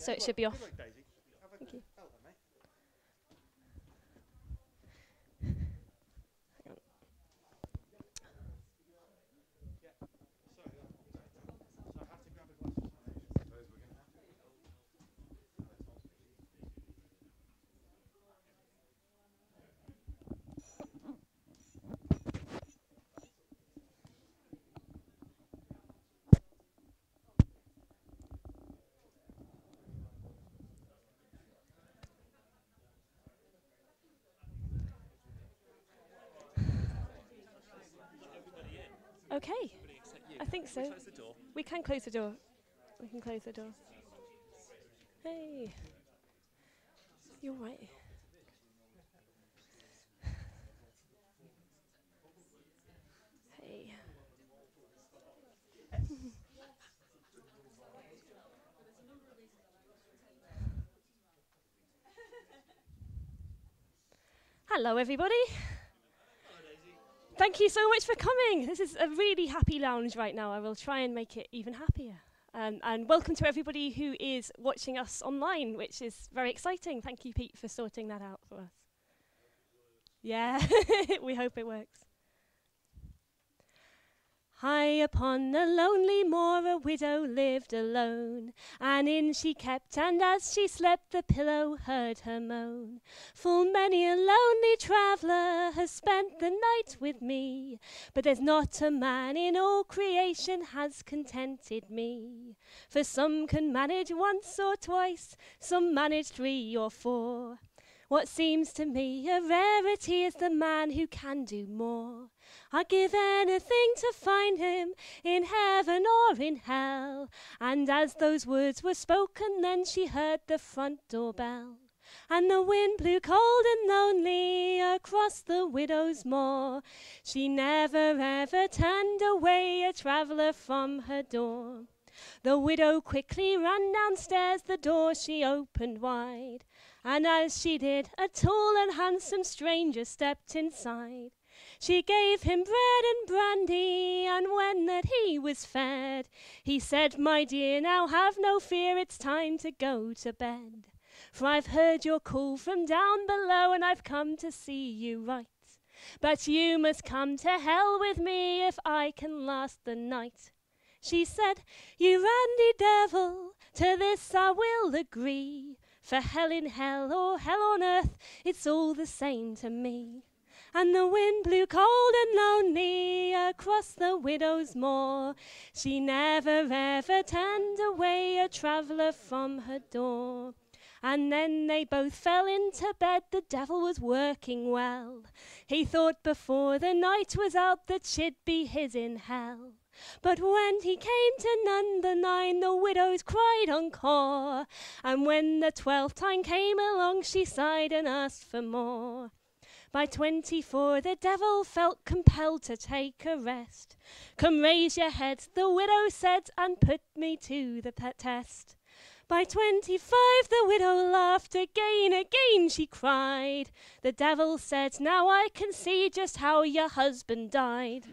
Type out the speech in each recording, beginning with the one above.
So it should be off. Thank you. Okay, I think so. We can close the door. We can close the door. Hey, you're right. Hey. Hello, everybody. Thank you so much for coming. This is a really happy lounge right now. I will try and make it even happier. And welcome to everybody who is watching us online, which is very exciting. Thank you, Pete, for sorting that out for us. Yeah, we hope it works. High upon the lonely moor a widow lived alone, and in she kept, and as she slept the pillow heard her moan. Full many a lonely traveller has spent the night with me, but there's not a man in all creation has contented me. For some can manage once or twice, some manage 3 or 4. What seems to me a rarity is the man who can do more. I'd give anything to find him in heaven or in hell. And as those words were spoken, then she heard the front door bell. And the wind blew cold and lonely across the widow's moor. She never ever turned away a traveller from her door. The widow quickly ran downstairs, the door she opened wide. And as she did, a tall and handsome stranger stepped inside. She gave him bread and brandy, and when that he was fed, he said, "My dear, now have no fear, it's time to go to bed. For I've heard your call from down below, and I've come to see you right. But you must come to hell with me if I can last the night." She said, "You randy devil, to this I will agree. For hell in hell or hell on earth, it's all the same to me." And the wind blew cold and lonely across the widow's moor. She never ever turned away a traveller from her door. And then they both fell into bed, the devil was working well. He thought before the night was out that she'd be his in hell. But when he came to number 9, the widow's cried encore. And when the 12th time came along, she sighed and asked for more. By 24, the devil felt compelled to take a rest. "Come, raise your head," the widow said, "and put me to the test." By 25, the widow laughed again she cried. The devil said, "Now I can see just how your husband died."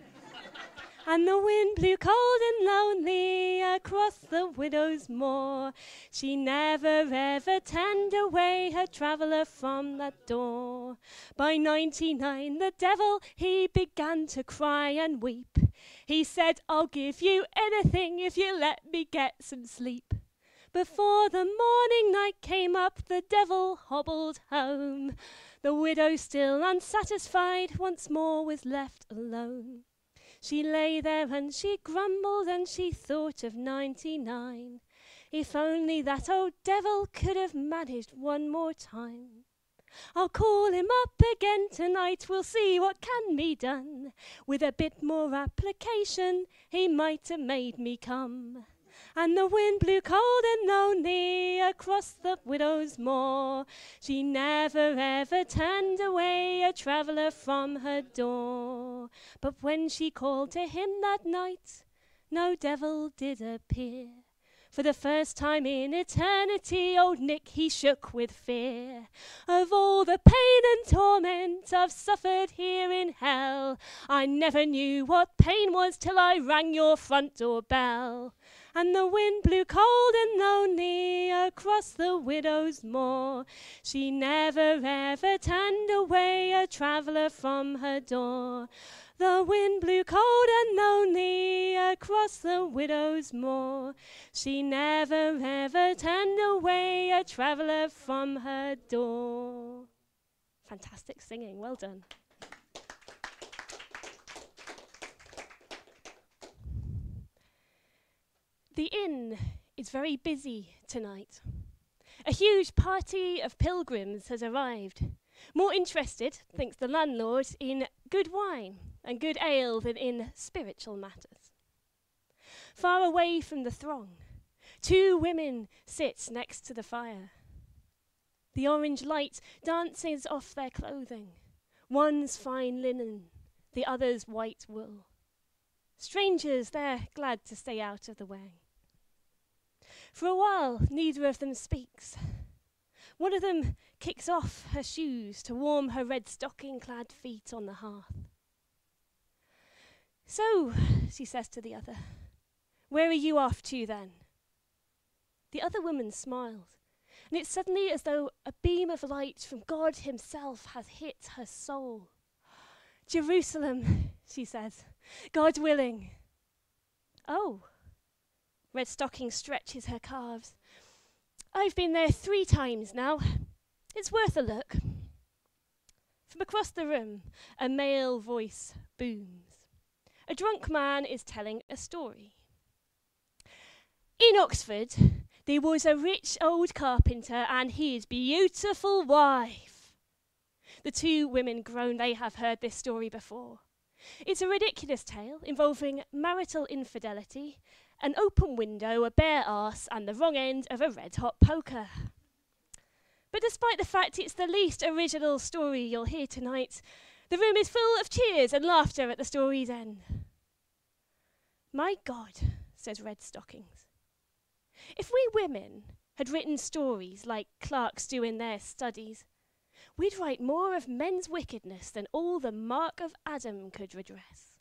And the wind blew cold and lonely across the widow's moor. She never ever turned away her traveller from that door. By 99, the devil, he began to cry and weep. He said, "I'll give you anything if you let me get some sleep." Before the morning night came up, the devil hobbled home. The widow, still unsatisfied, once more was left alone. She lay there and she grumbled and she thought of 99. If only that old devil could have managed one more time. "I'll call him up again tonight, we'll see what can be done. With a bit more application, he might have made me come." And the wind blew cold and lonely across the widow's moor. She never ever turned away a traveller from her door. But when she called to him that night, no devil did appear. For the first time in eternity, old Nick, he shook with fear. Of all the pain and torment I've suffered here in hell, I never knew what pain was till I rang your front door bell. And the wind blew cold and lonely across the widow's moor. She never ever turned away a traveller from her door. The wind blew cold and lonely across the widow's moor. She never ever turned away a traveller from her door. Fantastic singing, well done. The inn is very busy tonight. A huge party of pilgrims has arrived. More interested, thinks the landlord, in good wine and good ale than in spiritual matters. Far away from the throng, two women sit next to the fire. The orange light dances off their clothing. One's fine linen, the other's white wool. Strangers, they're glad to stay out of the way. For a while, neither of them speaks. One of them kicks off her shoes to warm her red stocking-clad feet on the hearth. "So," she says to the other, "where are you off to then?" The other woman smiles, and it's suddenly as though a beam of light from God himself has hit her soul. "Jerusalem," she says, "God willing." "Oh." Red Stocking stretches her calves. "I've been there 3 times now. It's worth a look." From across the room, a male voice booms. A drunk man is telling a story. "In Oxford, there was a rich old carpenter and his beautiful wife." The two women groan. They have heard this story before. It's a ridiculous tale involving marital infidelity, an open window, a bare arse, and the wrong end of a red-hot poker. But despite the fact it's the least original story you'll hear tonight, the room is full of cheers and laughter at the story's end. "My God," says Red Stockings, "if we women had written stories like clerks do in their studies, we'd write more of men's wickedness than all the mark of Adam could redress."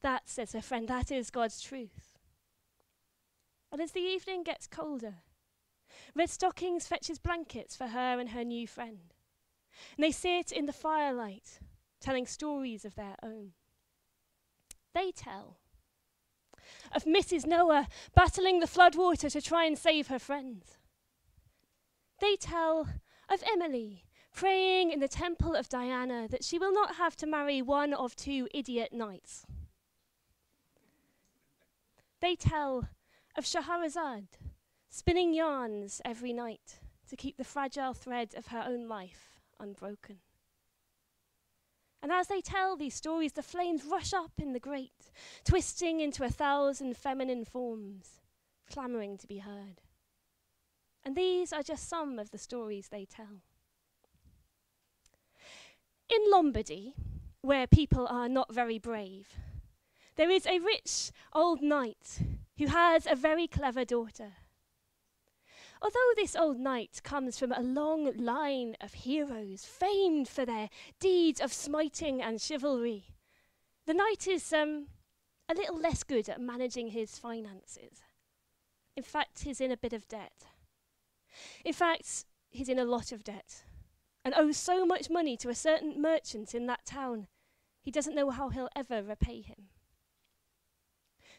"That," says her friend, "that is God's truth." And as the evening gets colder, Red Stockings fetches blankets for her and her new friend. And they sit in the firelight, telling stories of their own. They tell of Mrs. Noah battling the floodwater to try and save her friends. They tell of Emily praying in the temple of Diana that she will not have to marry one of 2 idiot knights. They tell of Shahrazad spinning yarns every night to keep the fragile thread of her own life unbroken. And as they tell these stories, the flames rush up in the grate, twisting into 1,000 feminine forms, clamoring to be heard. And these are just some of the stories they tell. In Lombardy, where people are not very brave, there is a rich old knight who has a very clever daughter. Although this old knight comes from a long line of heroes famed for their deeds of smiting and chivalry, the knight is a little less good at managing his finances. In fact, he's in a bit of debt. In fact, he's in a lot of debt and owes so much money to a certain merchant in that town, he doesn't know how he'll ever repay him.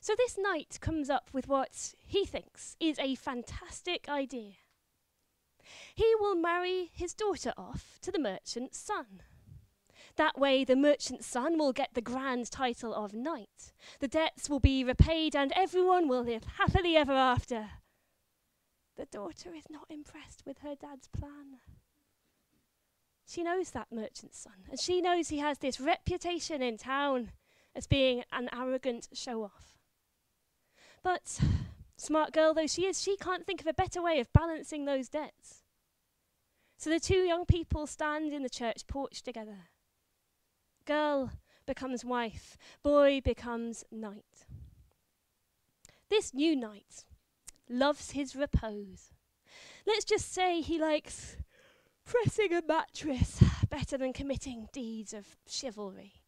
So this knight comes up with what he thinks is a fantastic idea. He will marry his daughter off to the merchant's son. That way the merchant's son will get the grand title of knight. The debts will be repaid and everyone will live happily ever after. The daughter is not impressed with her dad's plan. She knows that merchant's son, and she knows he has this reputation in town as being an arrogant show-off. But, smart girl though she is, she can't think of a better way of balancing those debts. So the two young people stand in the church porch together. Girl becomes wife, boy becomes knight. This new knight loves his repose. Let's just say he likes pressing a mattress better than committing deeds of chivalry.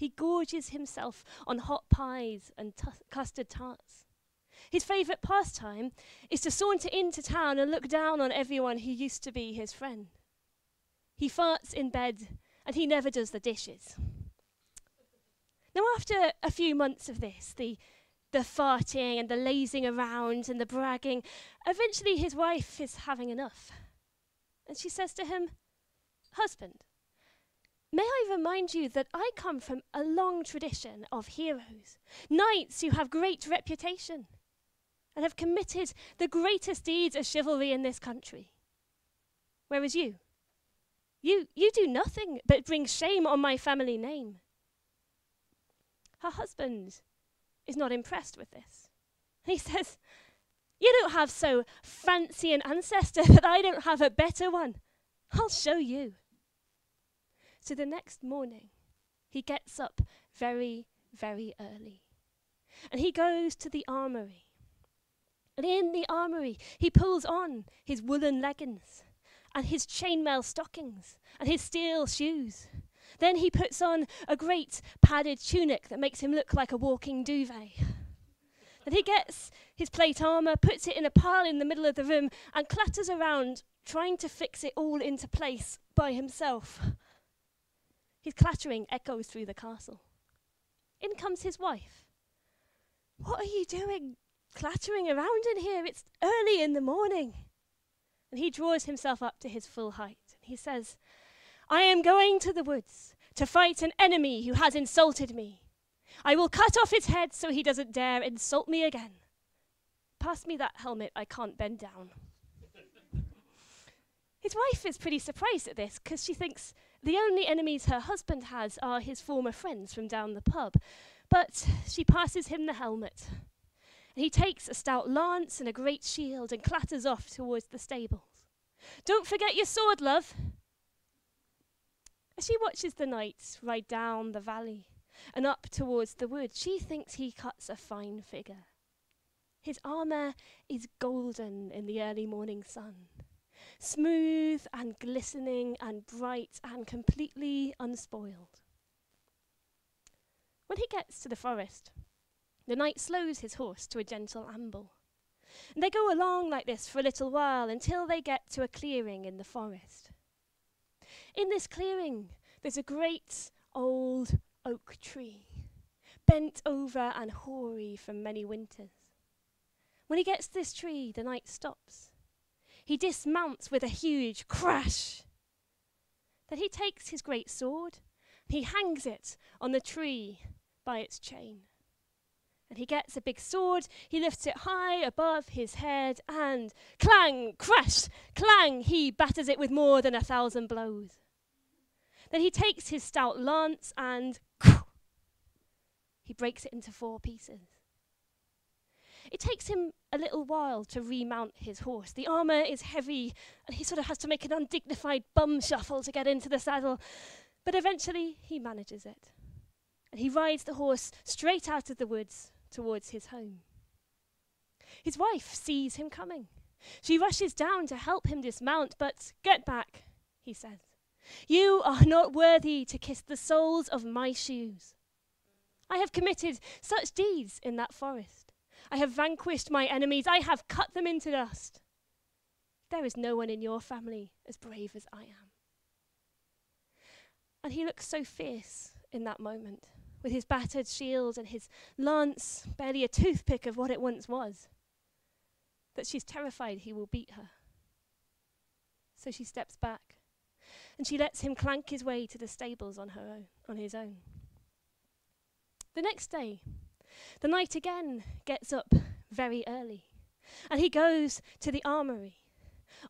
He gorges himself on hot pies and custard tarts. His favourite pastime is to saunter into town and look down on everyone who used to be his friend. He farts in bed and he never does the dishes. Now, after a few months of this, the farting and the lazing around and the bragging, eventually his wife is having enough. And she says to him, "Husband, may I remind you that I come from a long tradition of heroes, knights who have great reputation and have committed the greatest deeds of chivalry in this country. Whereas you do nothing but bring shame on my family name." Her husband is not impressed with this. He says, "You don't have so fancy an ancestor that I don't have a better one. I'll show you." So the next morning, he gets up very, very early. And he goes to the armory. And in the armory, he pulls on his woolen leggings and his chainmail stockings and his steel shoes. Then he puts on a great padded tunic that makes him look like a walking duvet. Then he gets his plate armor, puts it in a pile in the middle of the room, and clatters around trying to fix it all into place by himself. His clattering echoes through the castle. In comes his wife. "What are you doing, clattering around in here? It's early in the morning." And he draws himself up to his full height. He says, "I am going to the woods to fight an enemy who has insulted me. I will cut off his head so he doesn't dare insult me again. Pass me that helmet, I can't bend down." His wife is pretty surprised at this because she thinks the only enemies her husband has are his former friends from down the pub. But she passes him the helmet. And he takes a stout lance and a great shield and clatters off towards the stables. "Don't forget your sword, love." As she watches the knights ride down the valley and up towards the wood, she thinks he cuts a fine figure. His armour is golden in the early morning sun, smooth and glistening and bright and completely unspoiled. When he gets to the forest, the knight slows his horse to a gentle amble. And they go along like this for a little while until they get to a clearing in the forest. In this clearing, there's a great old oak tree, bent over and hoary from many winters. When he gets to this tree, the knight stops. He dismounts with a huge crash. Then he takes his great sword, and he hangs it on the tree by its chain. And he gets a big sword, he lifts it high above his head, and clang, crash, clang, he batters it with more than 1,000 blows. Then he takes his stout lance and he breaks it into 4 pieces. It takes him a little while to remount his horse. The armour is heavy, and he sort of has to make an undignified bum shuffle to get into the saddle. But eventually, he manages it. And he rides the horse straight out of the woods towards his home. His wife sees him coming. She rushes down to help him dismount, but "Get back," he says. "You are not worthy to kiss the soles of my shoes. I have committed such deeds in that forest. I have vanquished my enemies. I have cut them into dust. There is no one in your family as brave as I am." And he looks so fierce in that moment, with his battered shield and his lance, barely a toothpick of what it once was, that she's terrified he will beat her. So she steps back, and she lets him clank his way to the stables on his own. The next day, the knight again gets up very early, and he goes to the armory.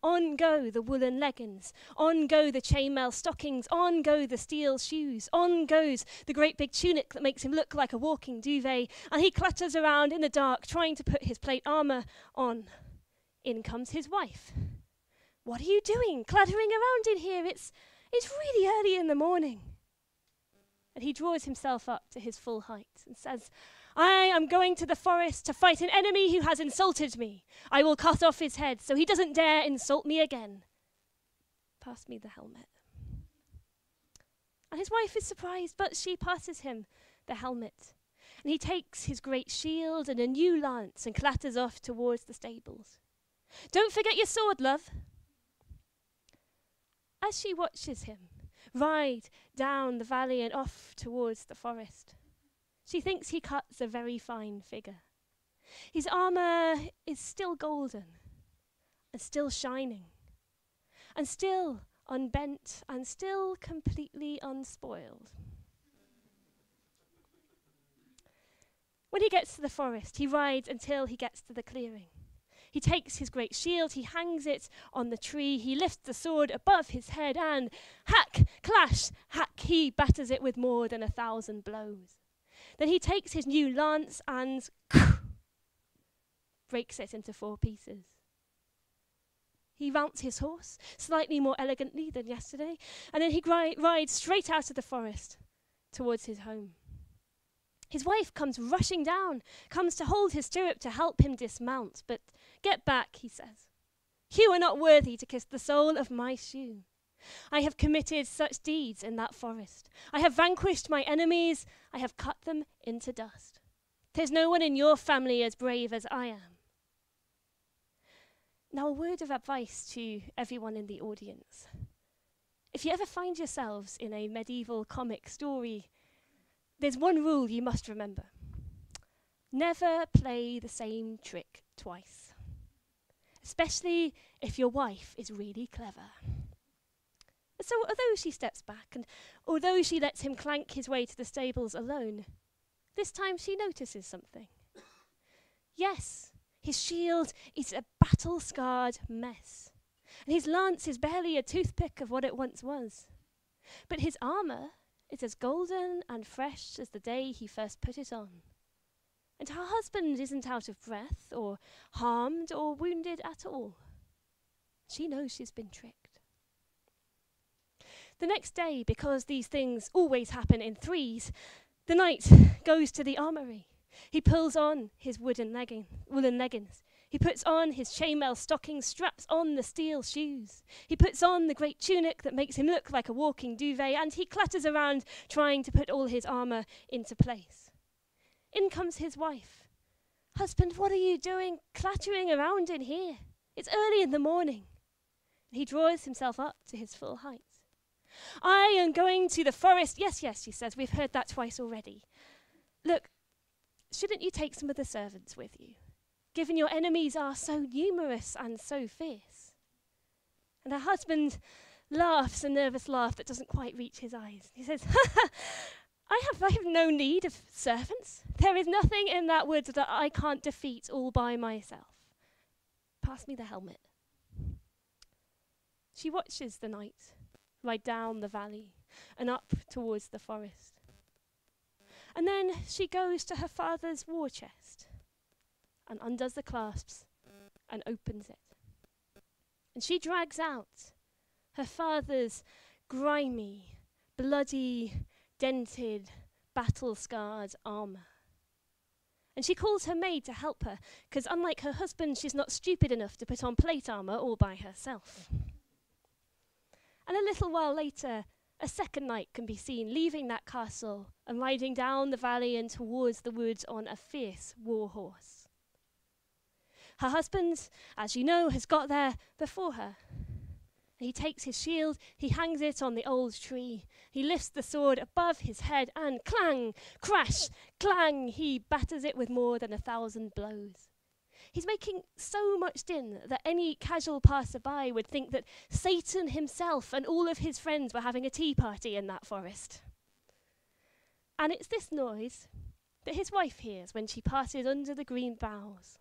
On go the woolen leggings, on go the chainmail stockings, on go the steel shoes, on goes the great big tunic that makes him look like a walking duvet, and he clatters around in the dark trying to put his plate armour on. In comes his wife. "What are you doing, clattering around in here? It's really early in the morning." And he draws himself up to his full height and says, "I am going to the forest to fight an enemy who has insulted me. I will cut off his head so he doesn't dare insult me again. Pass me the helmet." And his wife is surprised, but she passes him the helmet. And he takes his great shield and a new lance and clatters off towards the stables. "Don't forget your sword, love." As she watches him ride down the valley and off towards the forest, she thinks he cuts a very fine figure. His armor is still golden and still shining and still unbent and still completely unspoiled. When he gets to the forest, he rides until he gets to the clearing. He takes his great shield, he hangs it on the tree, he lifts the sword above his head, and hack, clash, hack, he batters it with more than 1,000 blows. Then he takes his new lance and breaks it into 4 pieces. He mounts his horse, slightly more elegantly than yesterday, and then he rides straight out of the forest towards his home. His wife comes rushing down, comes to hold his stirrup to help him dismount. "But get back," he says. "You are not worthy to kiss the sole of my shoe. I have committed such deeds in that forest. I have vanquished my enemies. I have cut them into dust. There's no one in your family as brave as I am." Now, a word of advice to everyone in the audience. If you ever find yourselves in a medieval comic story, there's one rule you must remember. Never play the same trick twice, especially if your wife is really clever. So although she steps back and although she lets him clank his way to the stables alone, this time she notices something. Yes, his shield is a battle-scarred mess, and his lance is barely a toothpick of what it once was. But his armor is as golden and fresh as the day he first put it on. And her husband isn't out of breath or harmed or wounded at all. She knows she's been tricked. The next day, because these things always happen in threes, the knight goes to the armory. He pulls on his woolen leggings. He puts on his chainmail stockings, straps on the steel shoes. He puts on the great tunic that makes him look like a walking duvet, and he clatters around trying to put all his armor into place. In comes his wife. "Husband, what are you doing clattering around in here? It's early in the morning." And he draws himself up to his full height. "I am going to the forest." Yes, she says, "we've heard that twice already. Look, shouldn't you take some of the servants with you, given your enemies are so numerous and so fierce?" And her husband laughs a nervous laugh that doesn't quite reach his eyes. He says, I have no need of servants. There is nothing in that wood that I can't defeat all by myself. Pass me the helmet." She watches the knight ride down the valley and up towards the forest. And then she goes to her father's war chest and undoes the clasps and opens it. And she drags out her father's grimy, bloody, dented, battle-scarred armor. And she calls her maid to help her, because unlike her husband, she's not stupid enough to put on plate armor all by herself. And a little while later, a second knight can be seen leaving that castle and riding down the valley and towards the woods on a fierce war horse. Her husband, as you know, has got there before her. He takes his shield, he hangs it on the old tree, he lifts the sword above his head, and clang, crash, clang, he batters it with more than 1,000 blows. He's making so much din that any casual passerby would think that Satan himself and all of his friends were having a tea party in that forest. And it's this noise that his wife hears when she passes under the green boughs.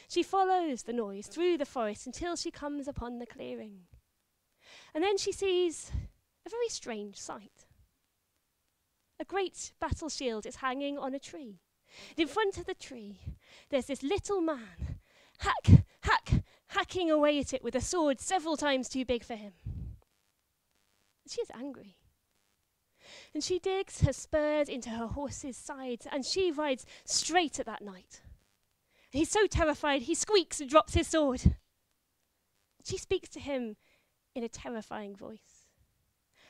She follows the noise through the forest until she comes upon the clearing. And then she sees a very strange sight. A great battle shield is hanging on a tree. And in front of the tree, there's this little man, hacking away at it with a sword several times too big for him. She is angry. And she digs her spurs into her horse's sides, and she rides straight at that knight. And he's so terrified, he squeaks and drops his sword. She speaks to him in a terrifying voice.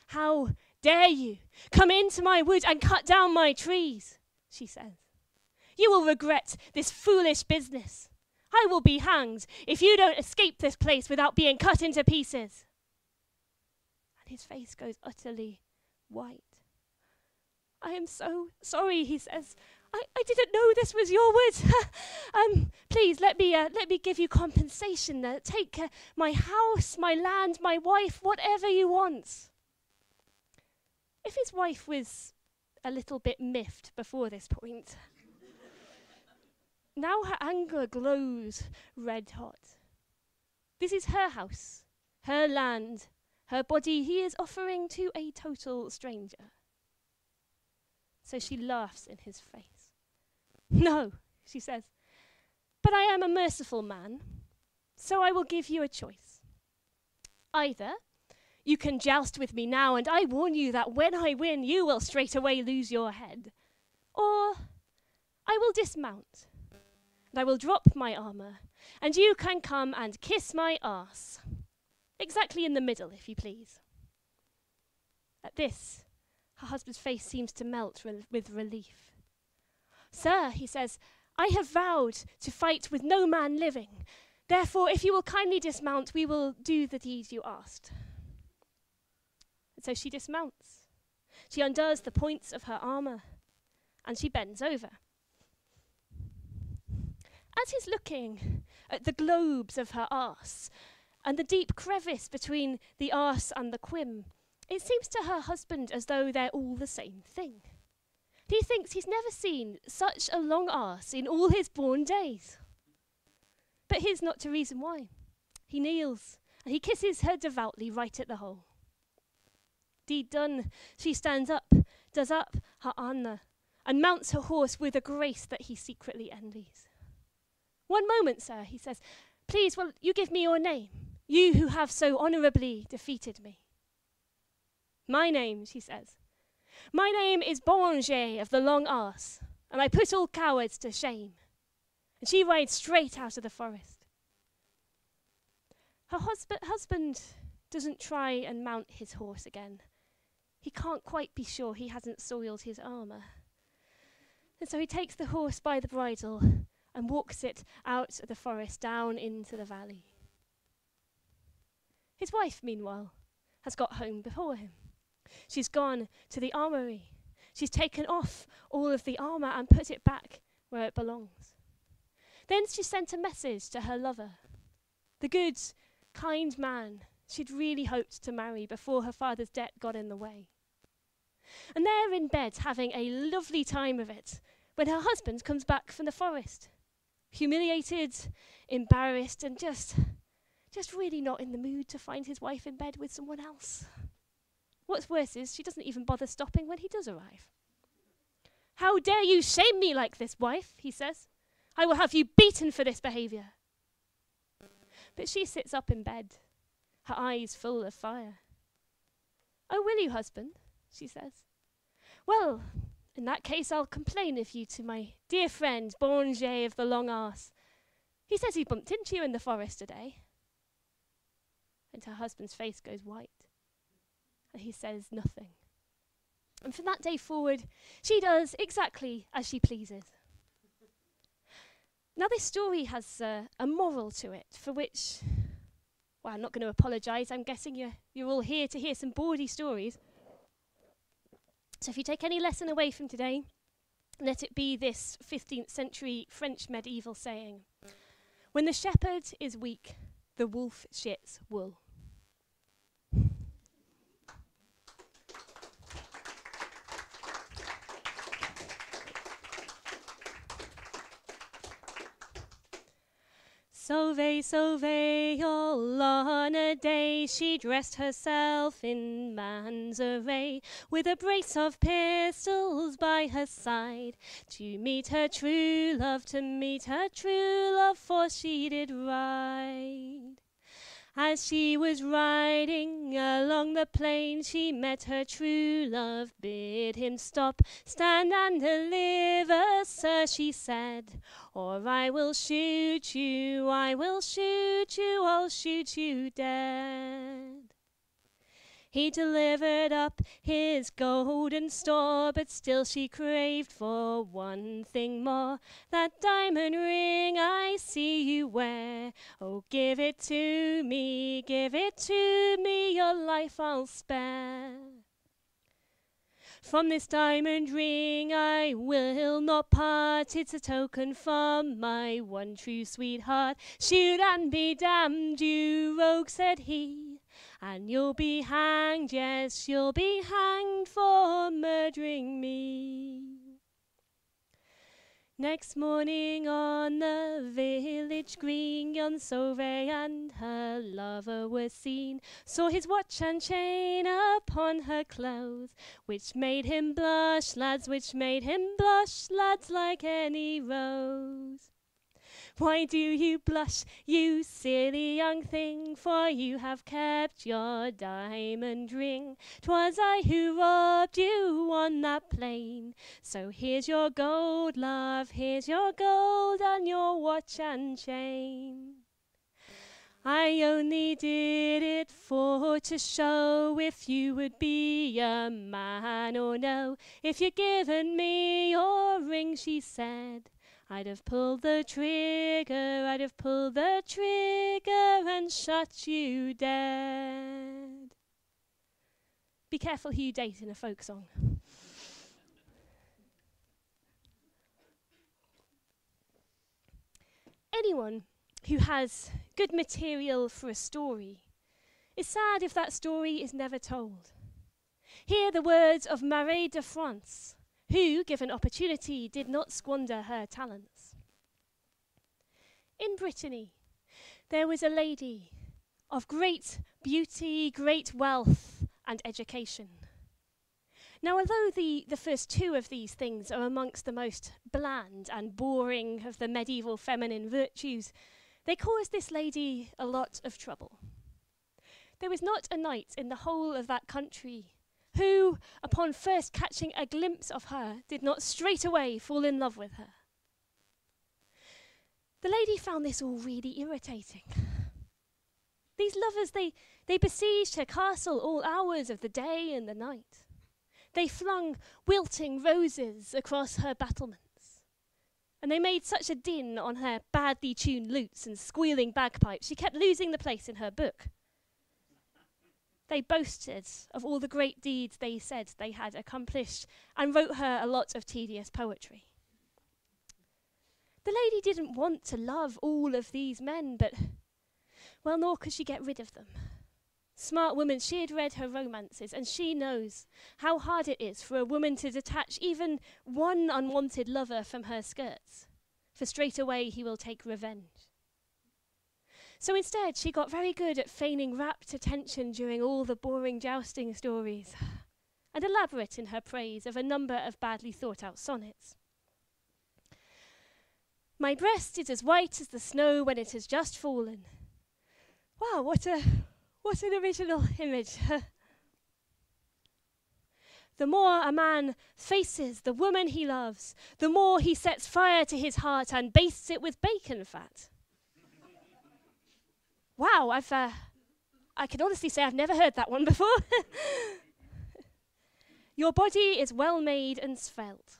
"How dare you come into my wood and cut down my trees?" she says. "You will regret this foolish business. I will be hanged if you don't escape this place without being cut into pieces." And his face goes utterly white. "I am so sorry," he says. I didn't know this was your wood. Please let me give you compensation. Take my house, my land, my wife, whatever you want." If his wife was a little bit miffed before this point, now her anger glows red hot. This is her house, her land, her body he is offering to a total stranger. So she laughs in his face. "No," she says, "but I am a merciful man, so I will give you a choice. Either you can joust with me now, and I warn you that when I win, you will straight away lose your head. Or I will dismount, and I will drop my armor, and you can come and kiss my arse. Exactly in the middle, if you please." At this, her husband's face seems to melt with relief. "Sir," he says, "I have vowed to fight with no man living. Therefore, if you will kindly dismount, we will do the deed you asked." And so she dismounts. She undoes the points of her armor, and she bends over. As he's looking at the globes of her arse and the deep crevice between the arse and the quim, it seems to her husband as though they're all the same thing. He thinks he's never seen such a long arse in all his born days. But here's not to reason why. He kneels and he kisses her devoutly right at the hole. Deed done, she stands up, does up her anna, and mounts her horse with a grace that he secretly envies. "One moment, sir," he says. "Please, will you give me your name, you who have so honorably defeated me?" "My name," she says. "My name is Bonger of the Long Arse, and I put all cowards to shame." And she rides straight out of the forest. Her husband doesn't try and mount his horse again. He can't quite be sure he hasn't soiled his armor. And so he takes the horse by the bridle and walks it out of the forest down into the valley. His wife, meanwhile, has got home before him. She's gone to the armory. She's taken off all of the armor and put it back where it belongs. Then she sent a message to her lover, the good, kind man she'd really hoped to marry before her father's debt got in the way. And they're in bed having a lovely time of it when her husband comes back from the forest, humiliated, embarrassed, and just really not in the mood to find his wife in bed with someone else. What's worse is she doesn't even bother stopping when he does arrive. "How dare you shame me like this, wife?" he says. "I will have you beaten for this behavior." But she sits up in bed, her eyes full of fire. "Oh, will you, husband?" she says. "Well, in that case, I'll complain of you to my dear friend, Bonger of the Long Arse. He says he bumped into you in the forest today." And her husband's face goes white, and he says nothing. And from that day forward, she does exactly as she pleases. Now, this story has a moral to it, for which, well, I'm not going to apologise. I'm guessing you're all here to hear some bawdy stories. So if you take any lesson away from today, let it be this 15th century French medieval saying: "When the shepherd is weak, the wolf shits wool." Sauve, sauve, all on a day, she dressed herself in man's array, with a brace of pistols by her side, to meet her true love, for she did ride. As she was riding along the plain, she met her true love, bid him stop, "Stand and deliver, sir," she said, "or I will shoot you, I'll shoot you dead." He delivered up his golden store, but still she craved for one thing more. That diamond ring I see you wear, oh, give it to me, your life I'll spare. From this diamond ring I will not part, it's a token from my one true sweetheart. Shoot and be damned, you rogue, said he, and you'll be hanged, yes, you'll be hanged for murdering me. Next morning on the village green, young Sauve and her lover were seen, saw his watch and chain upon her clothes, which made him blush, lads, lads, like any rose. Why do you blush, you silly young thing? For you have kept your diamond ring. 'Twas I who robbed you on that plain. So here's your gold, love, here's your gold and your watch and chain. I only did it for to show if you would be a man or no. If you'd given me your ring, she said, I'd have pulled the trigger and shot you dead. Be careful who you date in a folk song. Anyone who has good material for a story is sad if that story is never told. Hear the words of Marie de France, who, given opportunity, did not squander her talents. In Brittany, there was a lady of great beauty, great wealth, and education. Now, although the first two of these things are amongst the most bland and boring of the medieval feminine virtues, they caused this lady a lot of trouble. There was not a knight in the whole of that country who, upon first catching a glimpse of her, did not straight away fall in love with her. The lady found this all really irritating. These lovers, they besieged her castle all hours of the day and the night. They flung wilting roses across her battlements, and they made such a din on her badly tuned lutes and squealing bagpipes, she kept losing the place in her book. They boasted of all the great deeds they said they had accomplished and wrote her a lot of tedious poetry. The lady didn't want to love all of these men, but, well, nor could she get rid of them. Smart woman, she had read her romances, and she knows how hard it is for a woman to detach even one unwanted lover from her skirts, for straight away he will take revenge. So instead, she got very good at feigning rapt attention during all the boring jousting stories, and elaborate in her praise of a number of badly thought-out sonnets. My breast is as white as the snow when it has just fallen. Wow, what an original image. The more a man faces the woman he loves, the more he sets fire to his heart and bastes it with bacon fat. Wow, I can honestly say I've never heard that one before. Your body is well made and svelte.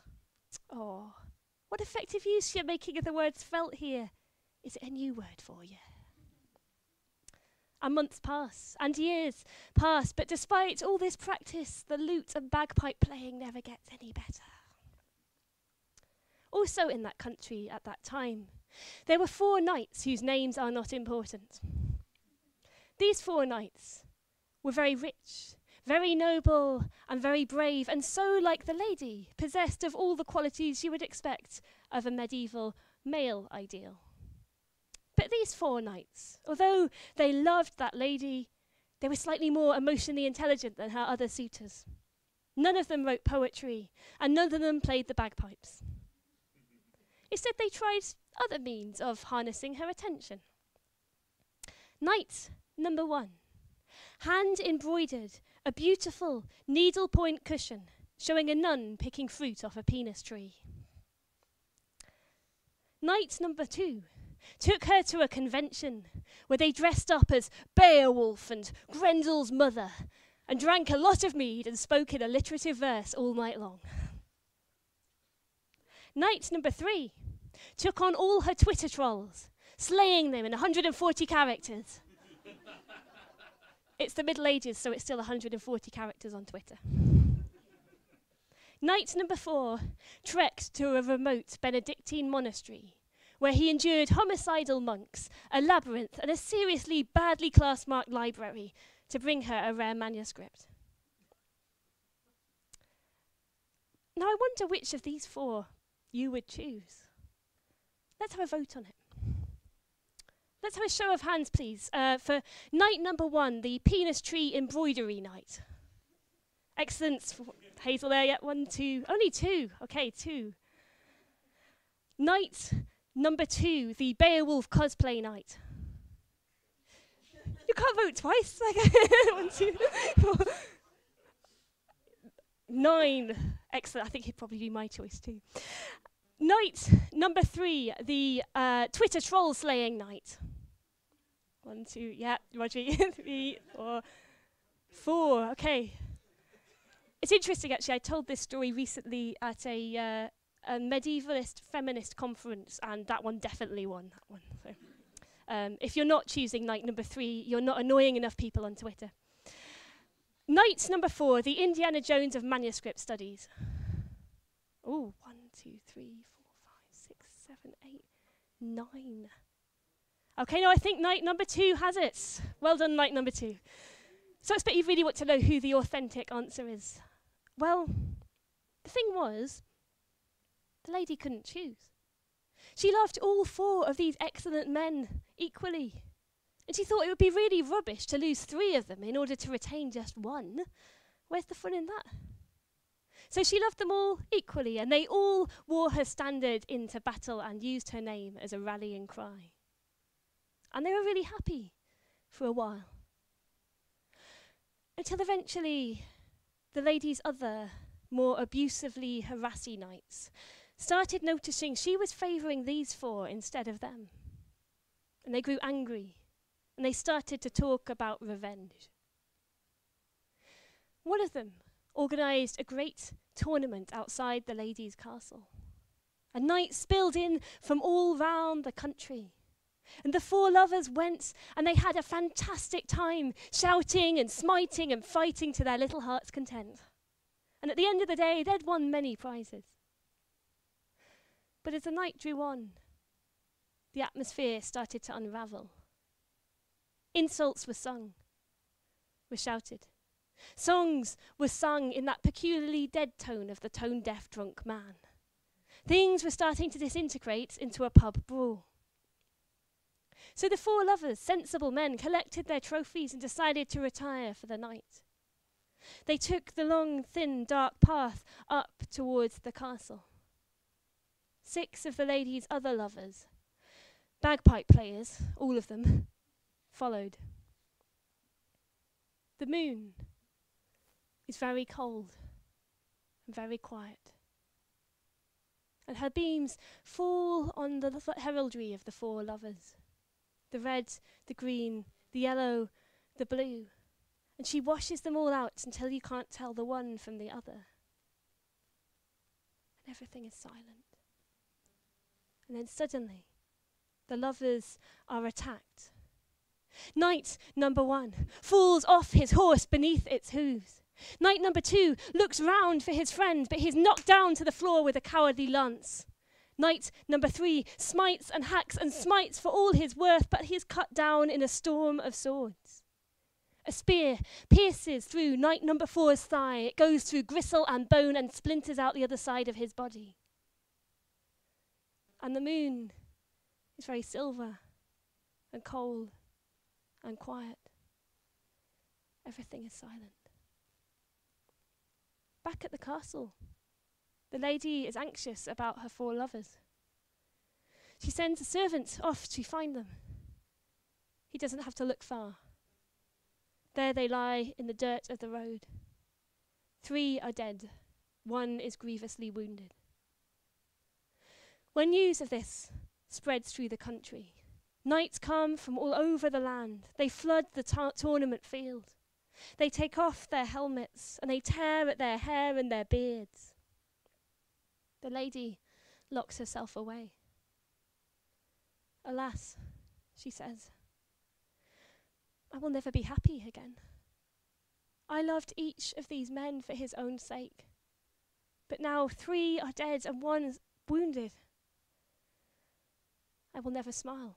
Oh, what effective use you're making of the word svelte here. Is it a new word for you? And months pass, and years pass, but despite all this practice, the lute and bagpipe playing never gets any better. Also in that country at that time, there were 4 knights whose names are not important. These 4 knights were very rich, very noble, and very brave, and so, like the lady, possessed of all the qualities you would expect of a medieval male ideal. But these 4 knights, although they loved that lady, they were slightly more emotionally intelligent than her other suitors. None of them wrote poetry, and none of them played the bagpipes. Instead, they tried other means of harnessing her attention. Knight number 1, hand embroidered a beautiful needlepoint cushion showing a nun picking fruit off a penis tree. Knight number 2 took her to a convention where they dressed up as Beowulf and Grendel's mother and drank a lot of mead and spoke in alliterative verse all night long. Night number 3 took on all her Twitter trolls, slaying them in 140 characters. It's the Middle Ages, so it's still 140 characters on Twitter. Night number 4 trekked to a remote Benedictine monastery, where he endured homicidal monks, a labyrinth, and a seriously badly class-marked library to bring her a rare manuscript. Now I wonder which of these 4 you would choose. Let's have a vote on it. Let's have a show of hands, please, for night number 1, the penis tree embroidery night. Excellent. Hazel there, yeah, 1, 2. Only 2. Okay, 2. Night number 2, the Beowulf cosplay night. You can't vote twice. 1, 2, 4. 9. Excellent. I think he'd probably be my choice too. Night number 3, the Twitter troll slaying night. 1, 2, yeah, Roger. 3, 4, 4. Okay. It's interesting, actually. I told this story recently at a medievalist feminist conference, and that one definitely won. That one. So, if you're not choosing night number 3, you're not annoying enough people on Twitter. Night number 4, the Indiana Jones of manuscript studies. Oh, 1, 2, 3, 4, 5, 6, 7, 8, 9. Okay, no, I think night number 2 has it. Well done, night number 2. So I expect you really want to know who the authentic answer is. Well, the thing was, the lady couldn't choose. She loved all 4 of these excellent men equally. And she thought it would be really rubbish to lose 3 of them in order to retain just 1. Where's the fun in that? So she loved them all equally, and they all wore her standard into battle and used her name as a rallying cry. And they were really happy for a while. Until eventually, the lady's other, more abusively harassy knights started noticing she was favouring these 4 instead of them. And they grew angry, and they started to talk about revenge. One of them organised a great tournament outside the lady's castle. And knights spilled in from all round the country. And the 4 lovers went, and they had a fantastic time, shouting and smiting and fighting to their little heart's content. And at the end of the day, they'd won many prizes. But as the night drew on, the atmosphere started to unravel. Insults were sung, were shouted. Songs were sung in that peculiarly dead tone of the tone-deaf drunk man. Things were starting to disintegrate into a pub brawl. So the 4 lovers, sensible men, collected their trophies and decided to retire for the night. They took the long, thin, dark path up towards the castle. 6 of the lady's other lovers, bagpipe players, all of them, followed. The moon is very cold and very quiet. And her beams fall on the heraldry of the 4 lovers. The red, the green, the yellow, the blue. And she washes them all out until you can't tell the one from the other. And everything is silent. And then suddenly, the lovers are attacked. Knight number 1 falls off his horse beneath its hooves. Knight number 2 looks round for his friend, but he's knocked down to the floor with a cowardly lance. Knight number 3 smites and hacks and smites for all his worth, but he is cut down in a storm of swords. A spear pierces through knight number 4's thigh. It goes through gristle and bone and splinters out the other side of his body. And the moon is very silver and cold and quiet. Everything is silent. Back at the castle, the lady is anxious about her 4 lovers. She sends a servant off to find them. He doesn't have to look far. There they lie in the dirt of the road. 3 are dead. 1 is grievously wounded. When news of this spreads through the country, knights come from all over the land. They flood the tournament field. They take off their helmets and they tear at their hair and their beards. The lady locks herself away. Alas, she says, I will never be happy again. I loved each of these men for his own sake. But now 3 are dead and 1 wounded. I will never smile.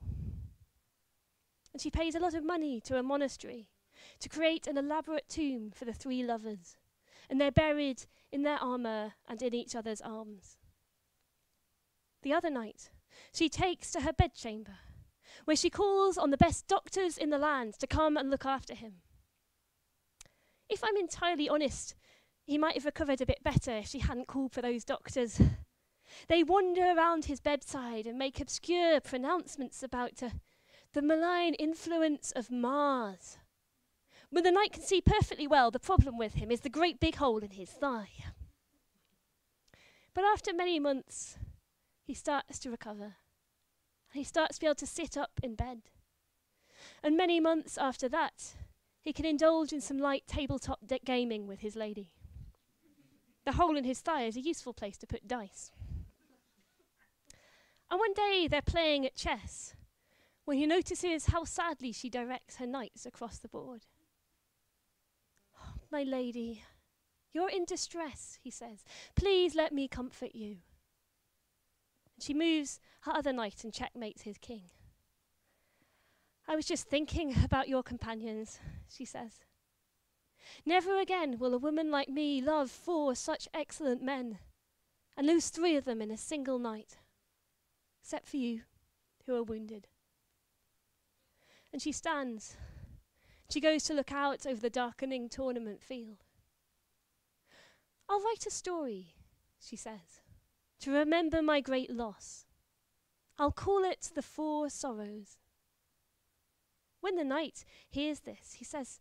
And she pays a lot of money to a monastery to create an elaborate tomb for the 3 lovers. And they're buried in their armor and in each other's arms. The other night, she takes to her bedchamber, where she calls on the best doctors in the land to come and look after him. If I'm entirely honest, he might have recovered a bit better if she hadn't called for those doctors. They wander around his bedside and make obscure pronouncements about the malign influence of Mars. But the knight can see perfectly well the problem with him is the great big hole in his thigh. But after many months, he starts to recover. He starts to be able to sit up in bed. And many months after that, he can indulge in some light tabletop gaming with his lady. The hole in his thigh is a useful place to put dice. And one day they're playing at chess when he notices how sadly she directs her knights across the board. Oh, my lady, you're in distress, he says. Please let me comfort you. And she moves her other knight and checkmates his king. I was just thinking about your companions, she says. Never again will a woman like me love 4 such excellent men and lose 3 of them in a single night, except for you, who are wounded. And she stands. She goes to look out over the darkening tournament field. I'll write a story, she says, to remember my great loss. I'll call it The 4 Sorrows. When the knight hears this, he says,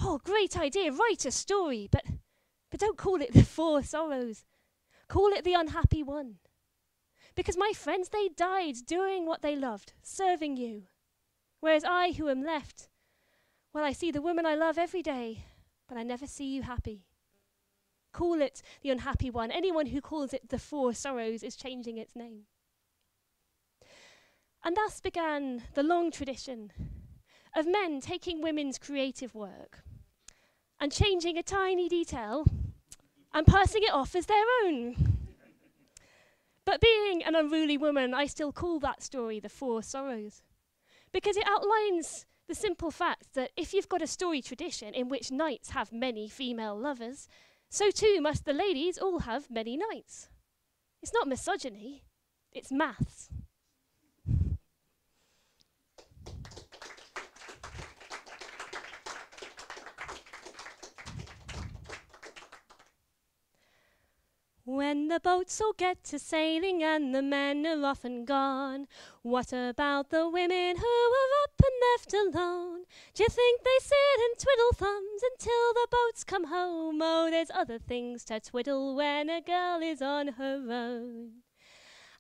oh, great idea, write a story, but don't call it The 4 Sorrows. Call it The Unhappy One. Because my friends, they died doing what they loved, serving you. Whereas I, who am left, well, I see the woman I love every day, but I never see you happy. Call it The Unhappy One. Anyone who calls it The 4 Sorrows is changing its name. And thus began the long tradition of men taking women's creative work and changing a tiny detail and passing it off as their own. But being an unruly woman, I still call that story The 4 Sorrows, because it outlines the simple fact that if you've got a story tradition in which knights have many female lovers, so too must the ladies all have many knights. It's not misogyny, it's maths. When the boats all get to sailing and the men are off and gone, what about the women who are up and left alone? Do you think they sit and twiddle thumbs until the boats come home? Oh, there's other things to twiddle when a girl is on her own.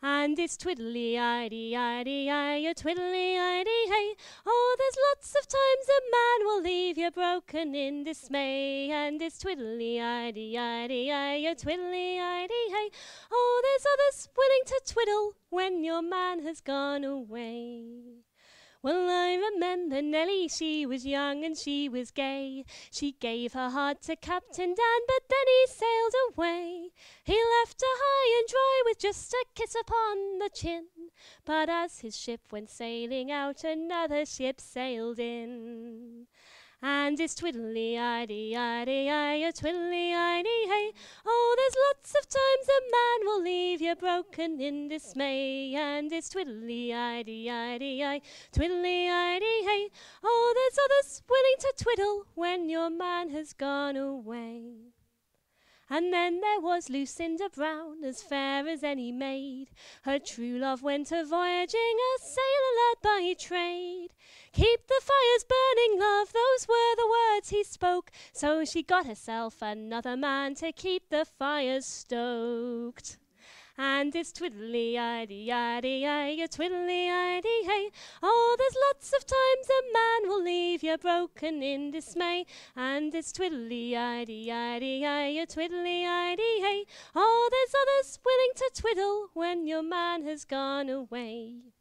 And it's twiddly-idey-idey-eye, twiddly-idey-hey. Oh, there's lots of times a man will leave you broken in dismay. And it's twiddly-idey-idey-eye, twiddly-idey-hey. Oh, there's others willing to twiddle when your man has gone away. Well, I remember Nellie, she was young and she was gay. She gave her heart to Captain Dan, but then he sailed away. He left her high and dry with just a kiss upon the chin. But as his ship went sailing out, another ship sailed in. And it's twiddly-idey-idey-eye, twiddly-idey-hey. Oh, there's lots of times a man will leave you broken in dismay. And it's twiddly-idey-idey-eye, twiddly-idey-hey. Oh, there's others willing to twiddle when your man has gone away. And then there was Lucinda Brown, as fair as any maid. Her true love went a-voyaging, a sailor lad by trade. Keep the fires burning, love, those were the words he spoke. So she got herself another man to keep the fires stoked. And it's twiddly-idee-idee-ay, twiddly-idee-hey. Oh, there's lots of times a man will leave you broken in dismay. And it's twiddly-idee-idee-ay, twiddly-idee-hey. Oh, there's others willing to twiddle when your man has gone away.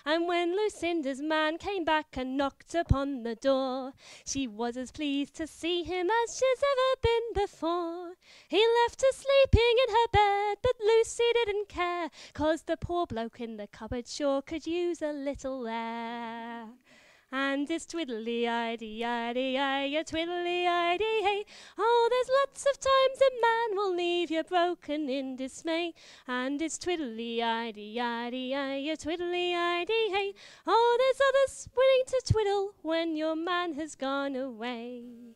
And when Lucinda's man came back and knocked upon the door, she was as pleased to see him as she's ever been before. He left her sleeping in her bed, but Lucy didn't care, 'cause the poor bloke in the cupboard sure could use a little air. And it's twiddly-idee-idee-ay, twiddly-idee-hey. Oh, there's lots of times a man will leave you broken in dismay. And it's twiddly-idee-idee-ay, twiddly-idee-hey. Oh, there's others willing to twiddle when your man has gone away.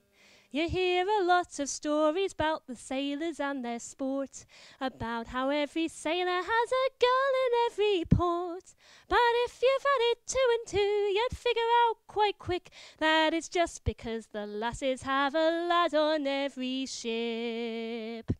You hear a lot of stories about the sailors and their sport, about how every sailor has a girl in every port. But if you've added 2 and 2, you'd figure out quite quick that it's just because the lasses have a lad on every ship.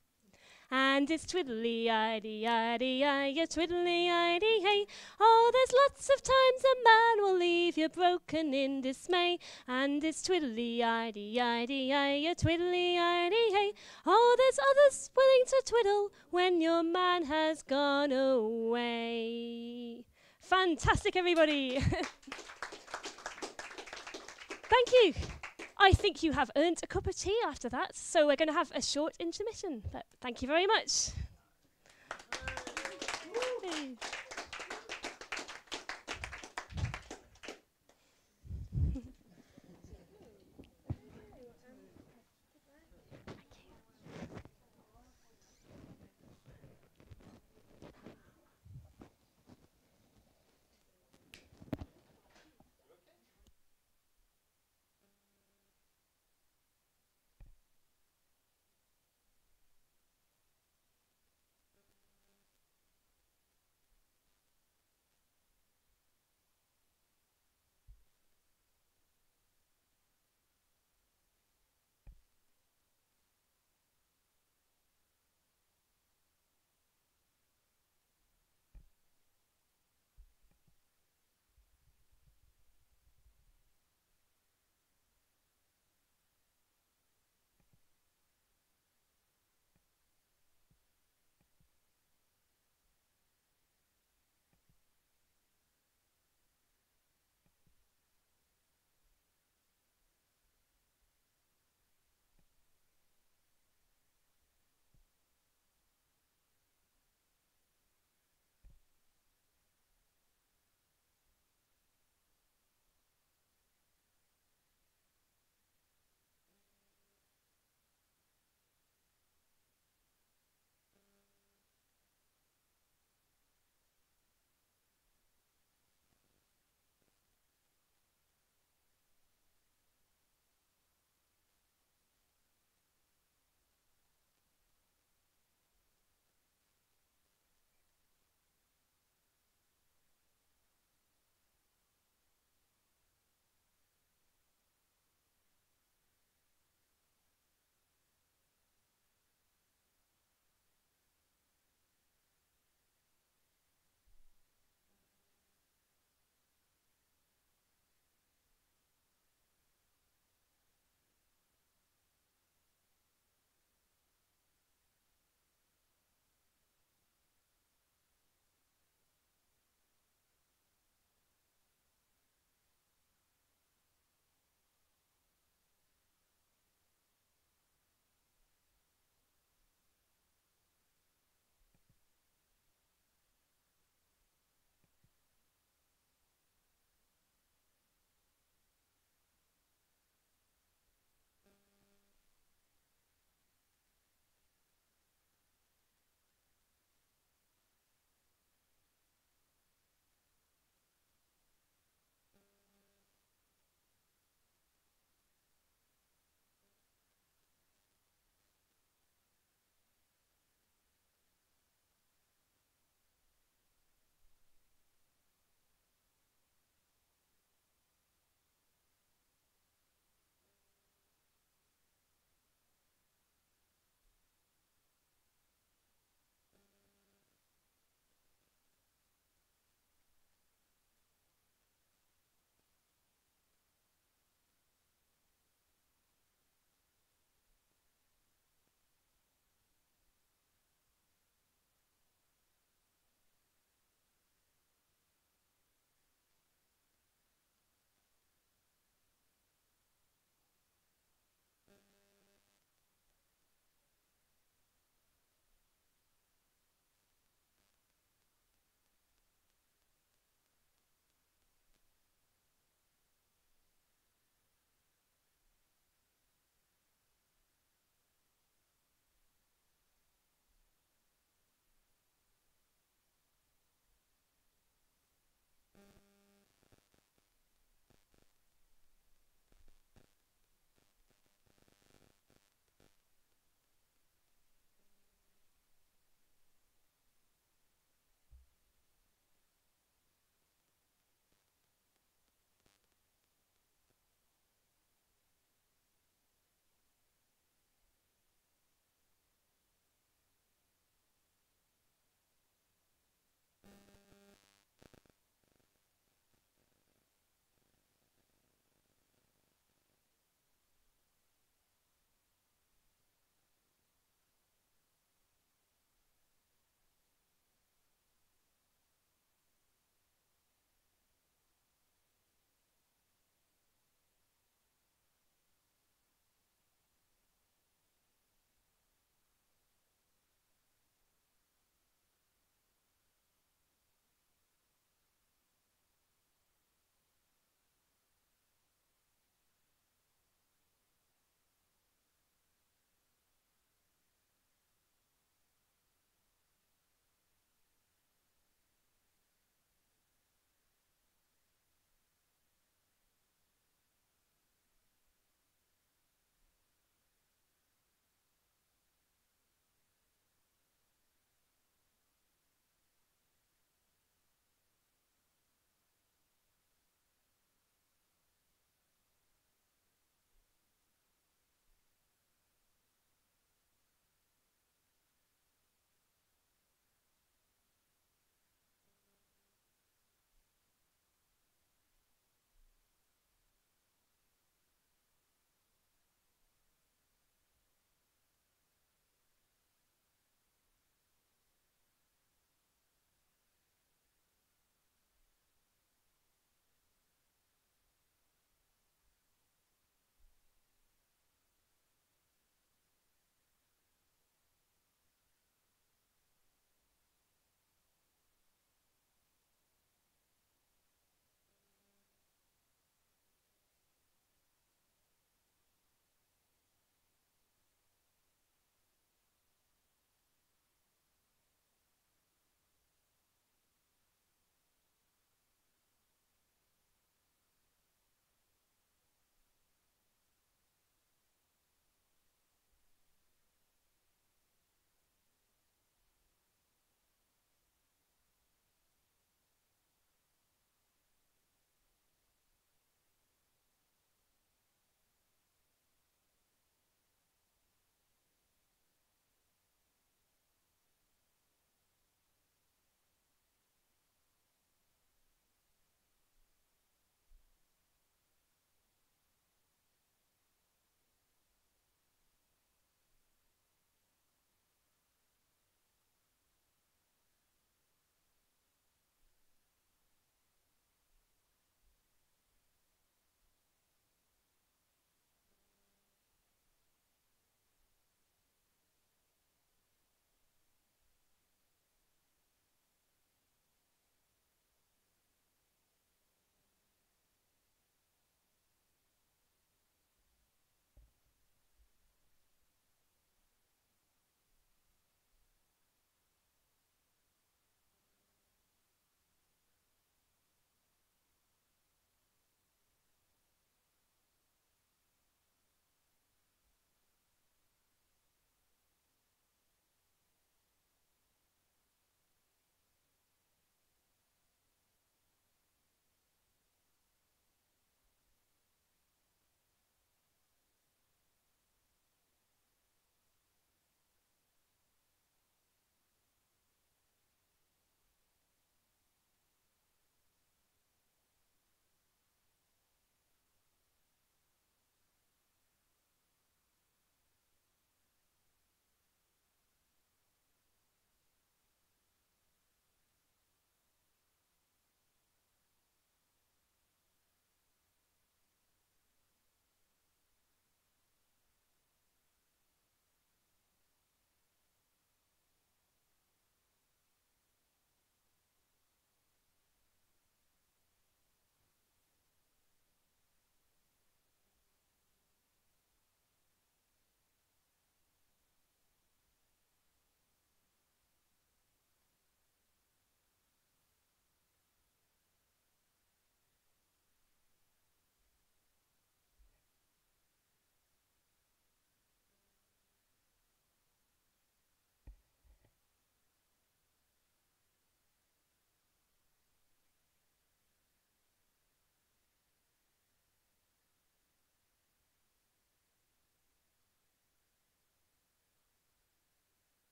And it's twiddly-idee-idee-ay, twiddly-idee-hey. Oh, there's lots of times a man will leave you broken in dismay. And it's twiddly-idee-idee-ay, twiddly-idee-hey. Oh, there's others willing to twiddle when your man has gone away. Fantastic, everybody. Thank you. I think you have earned a cup of tea after that, so we're going to have a short intermission. But thank you very much.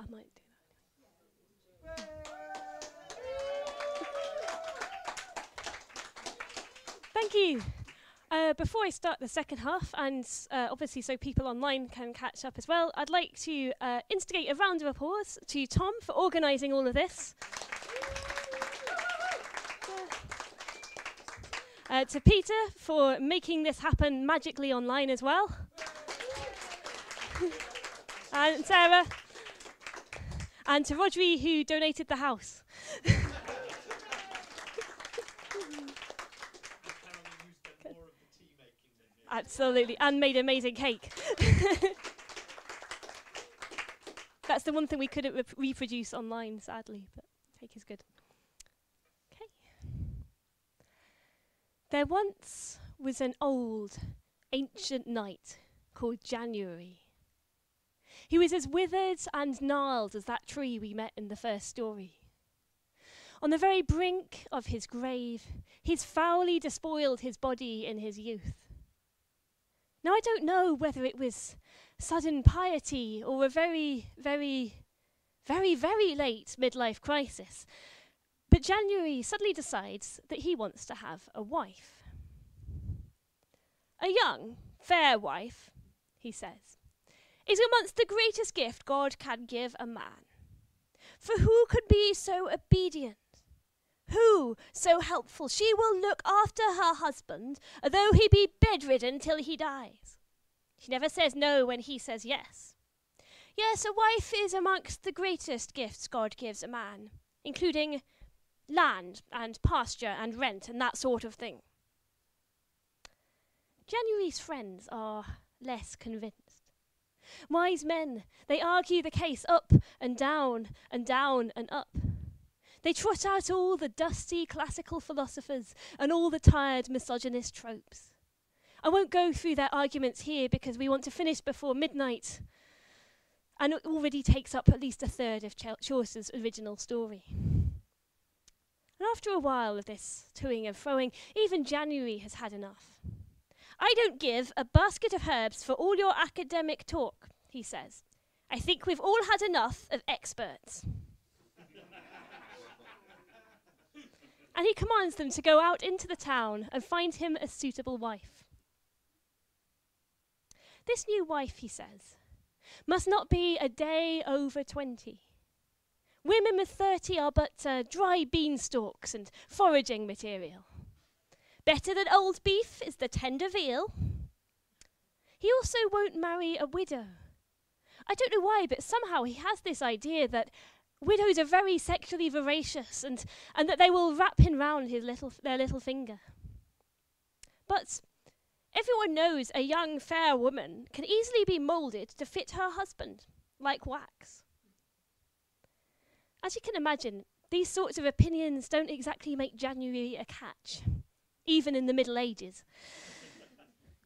might do that. Thank you. Before I start the second half, and obviously so people online can catch up as well, I'd like to instigate a round of applause to Tom for organising all of this. To Peter for making this happen magically online as well. And Sarah. And to Rodri, who donated the house. Absolutely, and made amazing cake. That's the one thing we couldn't reproduce online, sadly, but cake is good. Okay. There once was an old, ancient knight called January. He was as withered and gnarled as that tree we met in the first story. On the very brink of his grave, he's foully despoiled his body in his youth. Now, I don't know whether it was sudden piety or a very, very, very, very late midlife crisis, but January suddenly decides that he wants to have a wife. A young, fair wife, he says, is amongst the greatest gift God can give a man. For who could be so obedient? Who so helpful? She will look after her husband, though he be bedridden till he dies. She never says no when he says yes. Yes, a wife is amongst the greatest gifts God gives a man, including land and pasture and rent and that sort of thing. January's friends are less convinced. Wise men, they argue the case up and down and down and up. They trot out all the dusty classical philosophers and all the tired misogynist tropes. I won't go through their arguments here because we want to finish before midnight, and it already takes up at least a third of Chaucer's original story. And after a while of this toing and froing, even January has had enough. I don't give a basket of herbs for all your academic talk, he says. I think we've all had enough of experts. And he commands them to go out into the town and find him a suitable wife. This new wife, he says, must not be a day over 20. Women with 30 are but dry beanstalks and foraging material. Better than old beef is the tender veal. He also won't marry a widow. I don't know why, but somehow he has this idea that widows are very sexually voracious and that they will wrap him round their little finger. But everyone knows a young, fair woman can easily be moulded to fit her husband, like wax. As you can imagine, these sorts of opinions don't exactly make January a catch, even in the Middle Ages.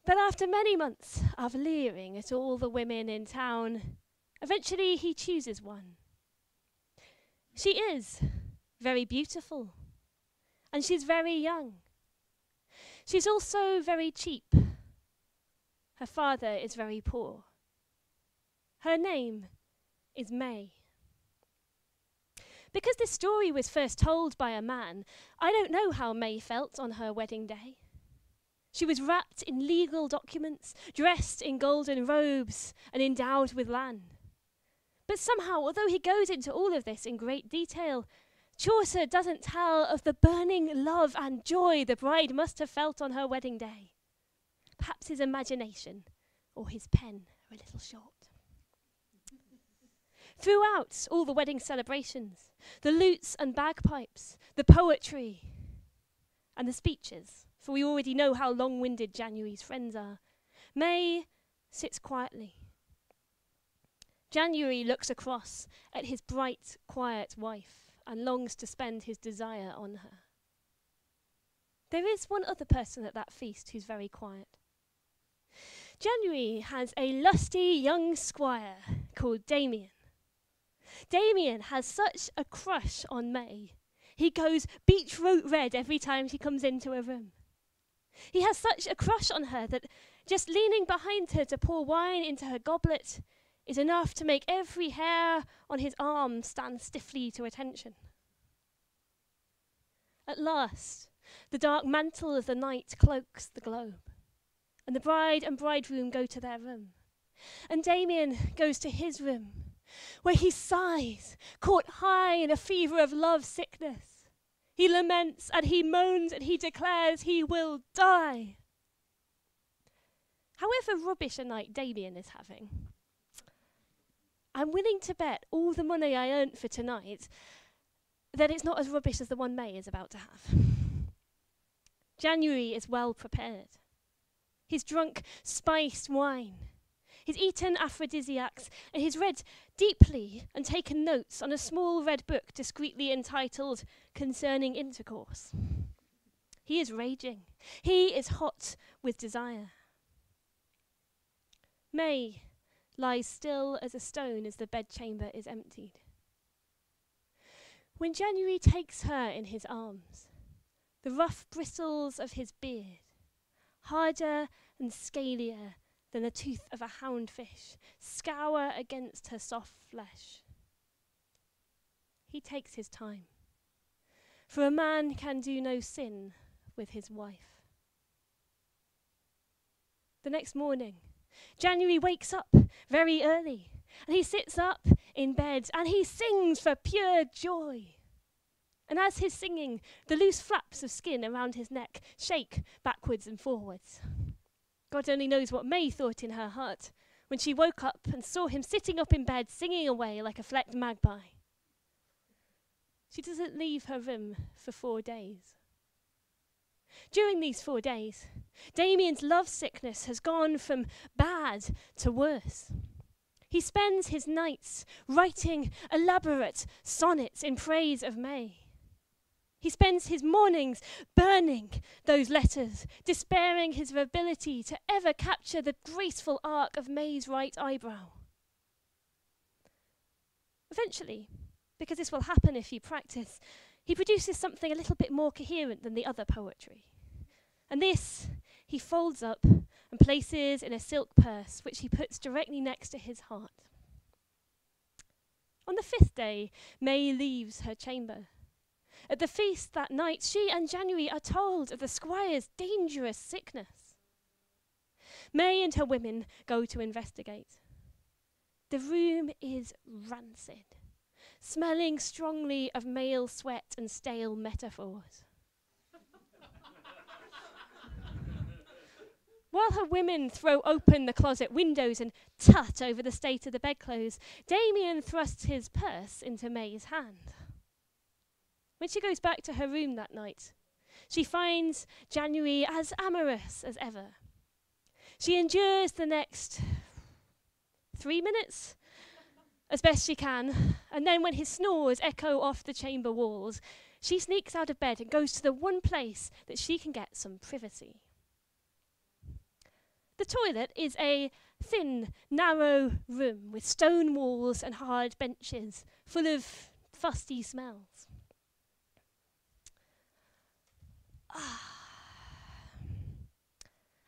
But after many months of leering at all the women in town, eventually he chooses one. She is very beautiful, and she's very young. She's also very cheap. Her father is very poor. Her name is May. Because this story was first told by a man, I don't know how May felt on her wedding day. She was wrapped in legal documents, dressed in golden robes, and endowed with land. But somehow, although he goes into all of this in great detail, Chaucer doesn't tell of the burning love and joy the bride must have felt on her wedding day. Perhaps his imagination or his pen are a little short. Throughout all the wedding celebrations, the lutes and bagpipes, the poetry, and the speeches, for we already know how long-winded January's friends are, May sits quietly. January looks across at his bright, quiet wife and longs to spend his desire on her. There is one other person at that feast who's very quiet. January has a lusty young squire called Damien. Damien has such a crush on May. He goes beetroot red every time she comes into a room. He has such a crush on her that just leaning behind her to pour wine into her goblet, is enough to make every hair on his arm stand stiffly to attention. At last, the dark mantle of the night cloaks the globe, and the bride and bridegroom go to their room. And Damien goes to his room, where he sighs, caught high in a fever of love sickness. He laments and he moans and he declares he will die. However rubbish a night Damien is having, I'm willing to bet all the money I earned for tonight that it's not as rubbish as the one May is about to have. January is well prepared. He's drunk spiced wine. He's eaten aphrodisiacs, and he's read deeply and taken notes on a small red book discreetly entitled Concerning Intercourse. He is raging. He is hot with desire. May lies still as a stone as the bedchamber is emptied. When January takes her in his arms, the rough bristles of his beard, harder and scalier than the tooth of a houndfish, scour against her soft flesh. He takes his time, for a man can do no sin with his wife. The next morning, January wakes up very early, and he sits up in bed and he sings for pure joy. And as he's singing, the loose flaps of skin around his neck shake backwards and forwards. God only knows what May thought in her heart when she woke up and saw him sitting up in bed singing away like a flecked magpie. She doesn't leave her room for 4 days. During these 4 days, Damien's love sickness has gone from bad to worse. He spends his nights writing elaborate sonnets in praise of May. He spends his mornings burning those letters, despairing his ability to ever capture the graceful arc of May's right eyebrow. Eventually, because this will happen if you practice, he produces something a little bit more coherent than the other poetry. And this he folds up and places in a silk purse, which he puts directly next to his heart. On the 5th day, May leaves her chamber. At the feast that night, she and January are told of the squire's dangerous sickness. May and her women go to investigate. The room is rancid, smelling strongly of male sweat and stale metaphors. While her women throw open the closet windows and tut over the state of the bedclothes, Damien thrusts his purse into May's hand. When she goes back to her room that night, she finds January as amorous as ever. She endures the next 3 minutes as best she can, and then when his snores echo off the chamber walls, she sneaks out of bed and goes to the one place that she can get some privacy. The toilet is a thin, narrow room with stone walls and hard benches, full of fusty smells.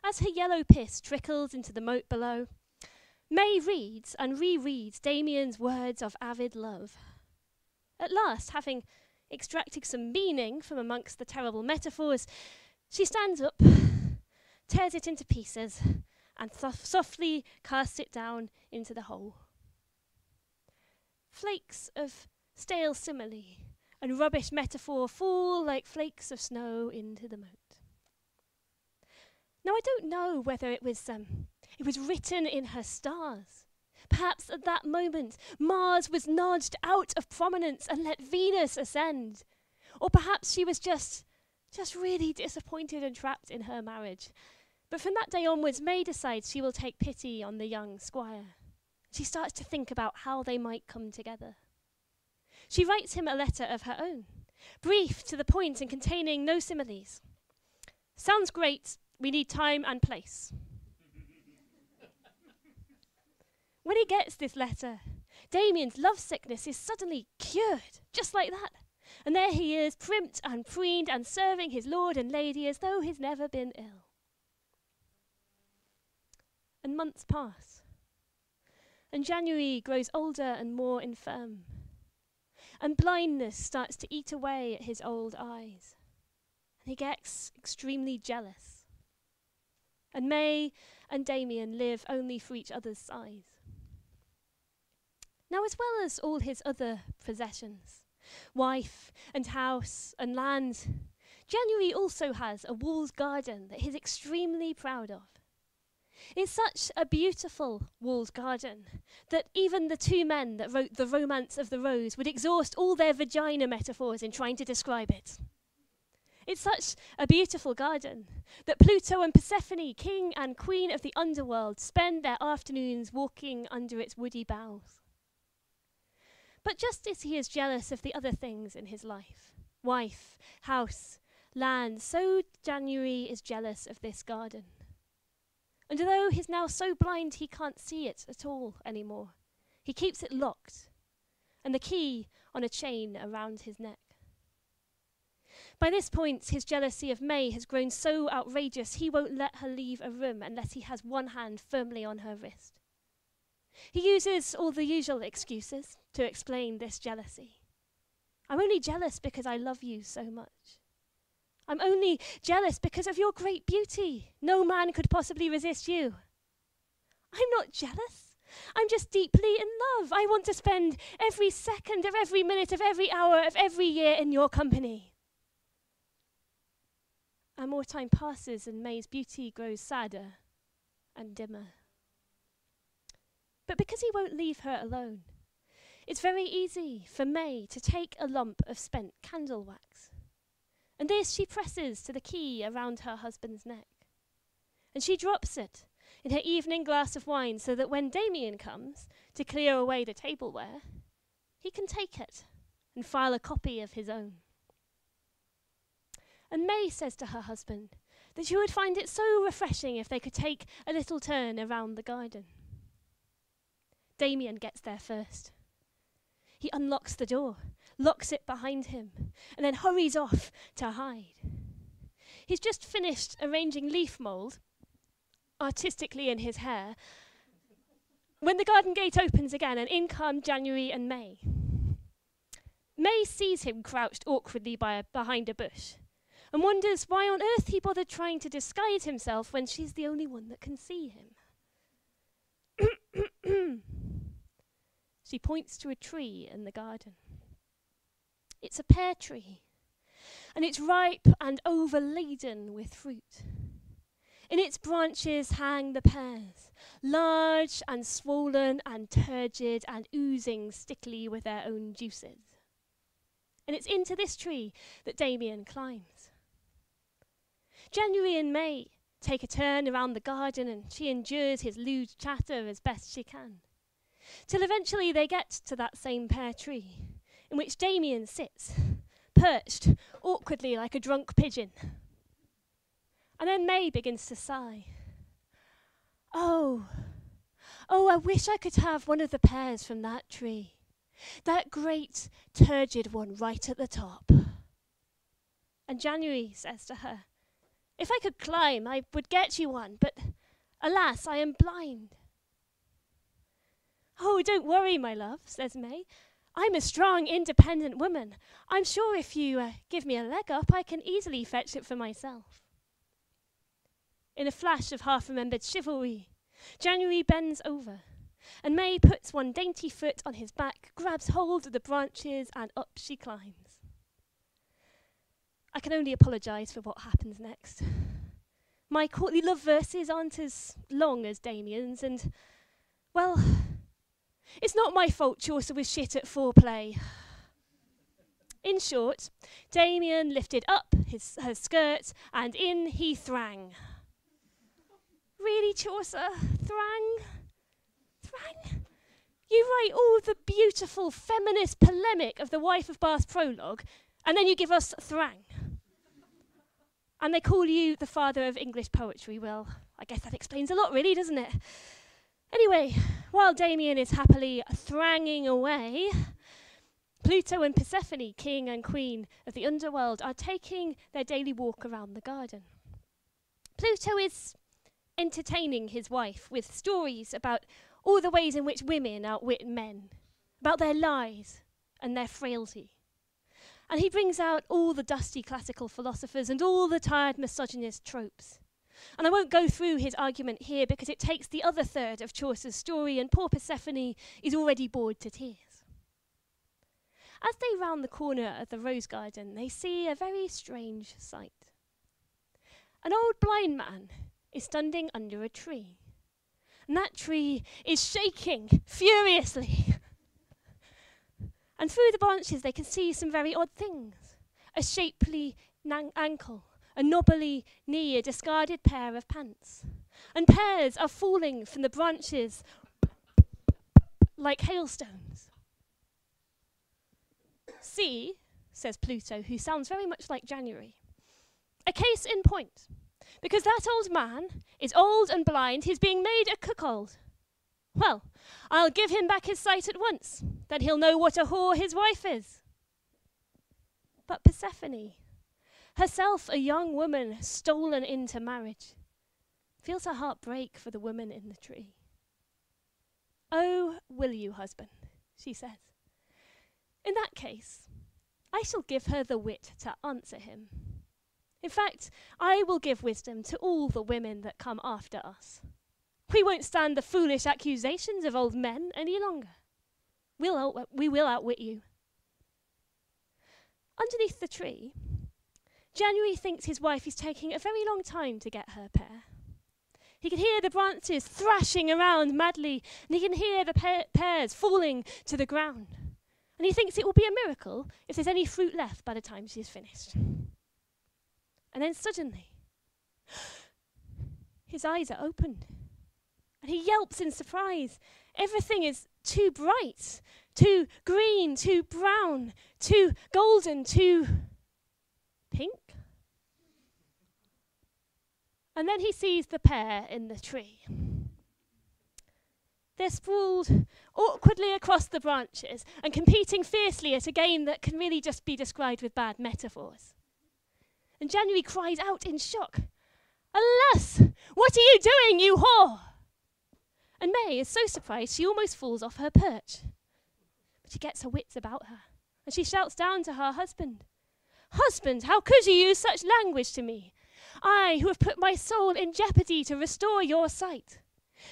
As her yellow piss trickles into the moat below, May reads and rereads Damien's words of avid love. At last, having extracted some meaning from amongst the terrible metaphors, she stands up, tears it into pieces, and softly casts it down into the hole. Flakes of stale simile and rubbish metaphor fall like flakes of snow into the moat. Now, I don't know whether it was written in her stars. Perhaps at that moment Mars was nudged out of prominence and let Venus ascend. Or perhaps she was just really disappointed and trapped in her marriage. But from that day onwards, May decides she will take pity on the young squire. She starts to think about how they might come together. She writes him a letter of her own, brief to the point and containing no similes. Sounds great. We need time and place. When he gets this letter, Damien's love sickness is suddenly cured, just like that. And there he is, primped and preened and serving his lord and lady as though he's never been ill. And months pass. And January grows older and more infirm. And blindness starts to eat away at his old eyes. And he gets extremely jealous. And May and Damien live only for each other's size. Now, as well as all his other possessions, wife and house and land, January also has a walled garden that he's extremely proud of. It's such a beautiful walled garden that even the two men that wrote The Romance of the Rose would exhaust all their vagina metaphors in trying to describe it. It's such a beautiful garden that Pluto and Persephone, king and queen of the underworld, spend their afternoons walking under its woody boughs. But just as he is jealous of the other things in his life, wife, house, land, so January is jealous of this garden. And although he's now so blind he can't see it at all anymore, he keeps it locked, and the key on a chain around his neck. By this point, his jealousy of May has grown so outrageous he won't let her leave a room unless he has one hand firmly on her wrist. He uses all the usual excuses to explain this jealousy. I'm only jealous because I love you so much. I'm only jealous because of your great beauty. No man could possibly resist you. I'm not jealous. I'm just deeply in love. I want to spend every second of every minute of every hour of every year in your company. And more time passes and May's beauty grows sadder and dimmer. But because he won't leave her alone, it's very easy for May to take a lump of spent candle wax. And this she presses to the key around her husband's neck. And she drops it in her evening glass of wine so that when Damien comes to clear away the tableware, he can take it and file a copy of his own. And May says to her husband that she would find it so refreshing if they could take a little turn around the garden. Damien gets there first. He unlocks the door, locks it behind him, and then hurries off to hide. He's just finished arranging leaf mould artistically in his hair when the garden gate opens again and in come January and May. May sees him crouched awkwardly behind a bush and wonders why on earth he bothered trying to disguise himself when she's the only one that can see him. She points to a tree in the garden. It's a pear tree, and it's ripe and overladen with fruit. In its branches hang the pears, large and swollen and turgid and oozing stickily with their own juices. And it's into this tree that Damien climbs. January and May take a turn around the garden and she endures his lewd chatter as best she can, till eventually they get to that same pear tree, in which Damien sits, perched awkwardly like a drunk pigeon. And then May begins to sigh. Oh, I wish I could have one of the pears from that tree. That great turgid one right at the top. And January says to her, if I could climb, I would get you one, but alas, I am blind. Oh, don't worry, my love, says May. I'm a strong, independent woman. I'm sure if you give me a leg up, I can easily fetch it for myself. In a flash of half-remembered chivalry, January bends over, and May puts one dainty foot on his back, grabs hold of the branches, and up she climbs. I can only apologise for what happens next. My courtly love verses aren't as long as Damien's, and, well, it's not my fault Chaucer was shit at foreplay. In short, Damien lifted up her skirt, and in he thrang. Really, Chaucer? Thrang? Thrang? You write all the beautiful feminist polemic of the Wife of Bath prologue, and then you give us thrang. And they call you the father of English poetry. Well, I guess that explains a lot, really, doesn't it? Anyway, while Damien is happily thranging away, Pluto and Persephone, king and queen of the underworld, are taking their daily walk around the garden. Pluto is entertaining his wife with stories about all the ways in which women outwit men, about their lies and their frailty. And he brings out all the dusty classical philosophers and all the tired misogynist tropes. And I won't go through his argument here because it takes the other third of Chaucer's story, and poor Persephone is already bored to tears. As they round the corner of the rose garden, they see a very strange sight. An old blind man is standing under a tree, and that tree is shaking furiously. And through the branches they can see some very odd things. A shapely ankle, a knobbly knee, a discarded pair of pants. And pears are falling from the branches like hailstones. See, says Pluto, who sounds very much like January, a case in point. Because that old man is old and blind, he's being made a cuckold. Well, I'll give him back his sight at once, then he'll know what a whore his wife is. But Persephone, herself a young woman stolen into marriage, feels her heart break for the woman in the tree. "Oh, will you, husband?" she says. "In that case, I shall give her the wit to answer him. In fact, I will give wisdom to all the women that come after us. We won't stand the foolish accusations of old men any longer. We will outwit you." Underneath the tree, January thinks his wife is taking a very long time to get her pear. He can hear the branches thrashing around madly, and he can hear the pears falling to the ground. And he thinks it will be a miracle if there's any fruit left by the time she's finished. And then suddenly, his eyes are opened, and he yelps in surprise. Everything is too bright, too green, too brown, too golden, too pink. And then he sees the pear in the tree. They're sprawled awkwardly across the branches and competing fiercely at a game that can really just be described with bad metaphors. And January cries out in shock, "Alas, what are you doing, you whore?" And May is so surprised she almost falls off her perch. But she gets her wits about her, and she shouts down to her husband, "Husband, how could you use such language to me? I, who have put my soul in jeopardy to restore your sight.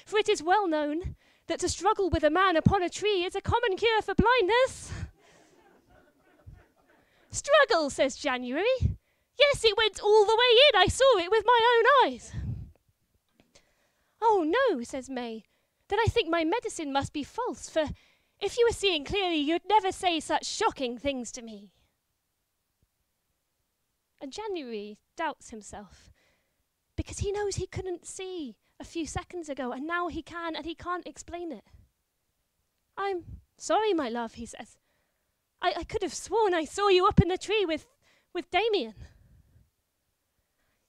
For it is well known that to struggle with a man upon a tree is a common cure for blindness." "Struggle," says January. "Yes, it went all the way in. I saw it with my own eyes." "Oh no," says May. "Then I think my medicine must be false, for if you were seeing clearly, you'd never say such shocking things to me." And January doubts himself, because he knows he couldn't see a few seconds ago, and now he can, and he can't explain it. "I'm sorry, my love," he says. I could have sworn I saw you up in the tree with Damien."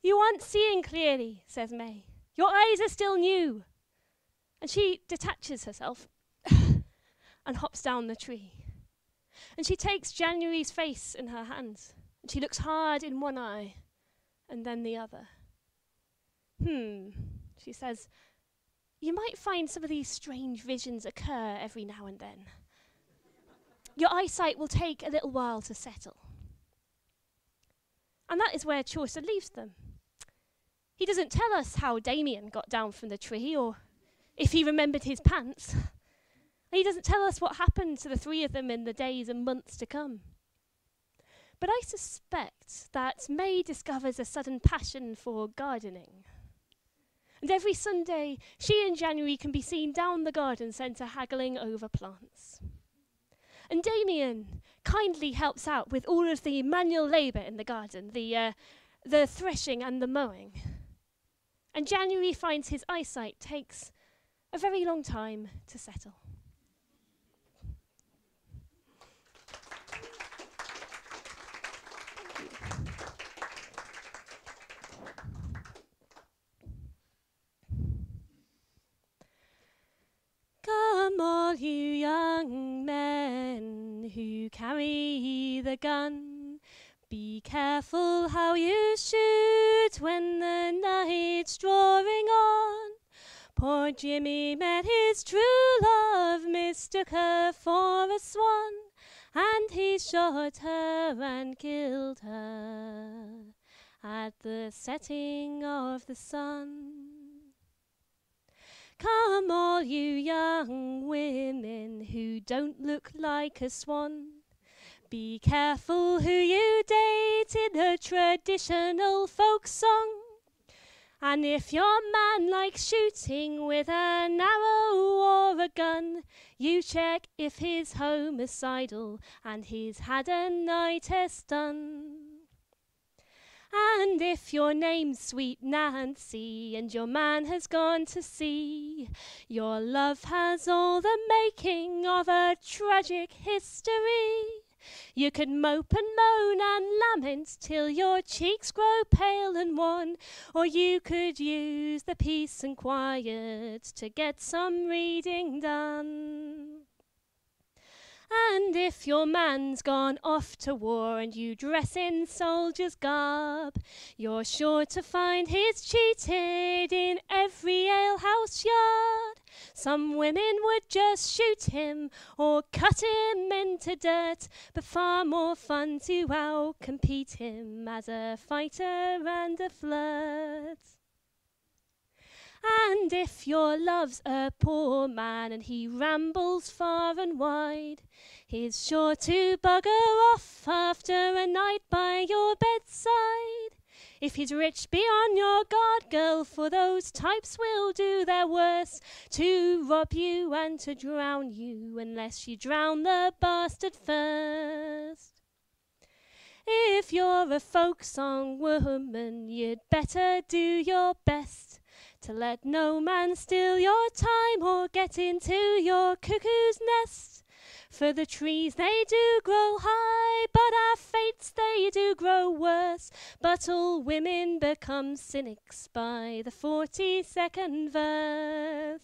"You aren't seeing clearly," says May. "Your eyes are still new." And she detaches herself and hops down the tree. And she takes January's face in her hands, and she looks hard in one eye and then the other. She says, "You might find some of these strange visions occur every now and then. Your eyesight will take a little while to settle." And that is where Chaucer leaves them. He doesn't tell us how Damien got down from the tree, or if he remembered his pants. And he doesn't tell us what happened to the three of them in the days and months to come. But I suspect that May discovers a sudden passion for gardening. And every Sunday, she and January can be seen down the garden centre haggling over plants. And Damien kindly helps out with all of the manual labour in the garden, the threshing and the mowing. And January finds his eyesight takes a very long time to settle. Come all you young men who carry the gun, be careful how you shoot when the night's drawing on. Poor Jimmy met his true love, mistook her for a swan, and he shot her and killed her at the setting of the sun. Come all you young women who don't look like a swan, be careful who you date in a traditional folk song. And if your man likes shooting with an arrow or a gun, you check if he's homicidal and he's had an eye test done. And if your name's Sweet Nancy and your man has gone to sea, your love has all the making of a tragic history. You could mope and moan and lament till your cheeks grow pale and wan, or you could use the peace and quiet to get some reading done. And if your man's gone off to war and you dress in soldier's garb, you're sure to find he's cheated in every alehouse yard. Some women would just shoot him or cut him into dirt, but far more fun to outcompete him as a fighter and a flirt. And if your love's a poor man and he rambles far and wide, he's sure to bugger off after a night by your bedside. If he's rich, be on your guard, girl, for those types will do their worst to rob you and to drown you, unless you drown the bastard first. If you're a folk song woman, you'd better do your best to let no man steal your time or get into your cuckoo's nest. For the trees they do grow high, but our fates they do grow worse. But all women become cynics by the 42nd verse.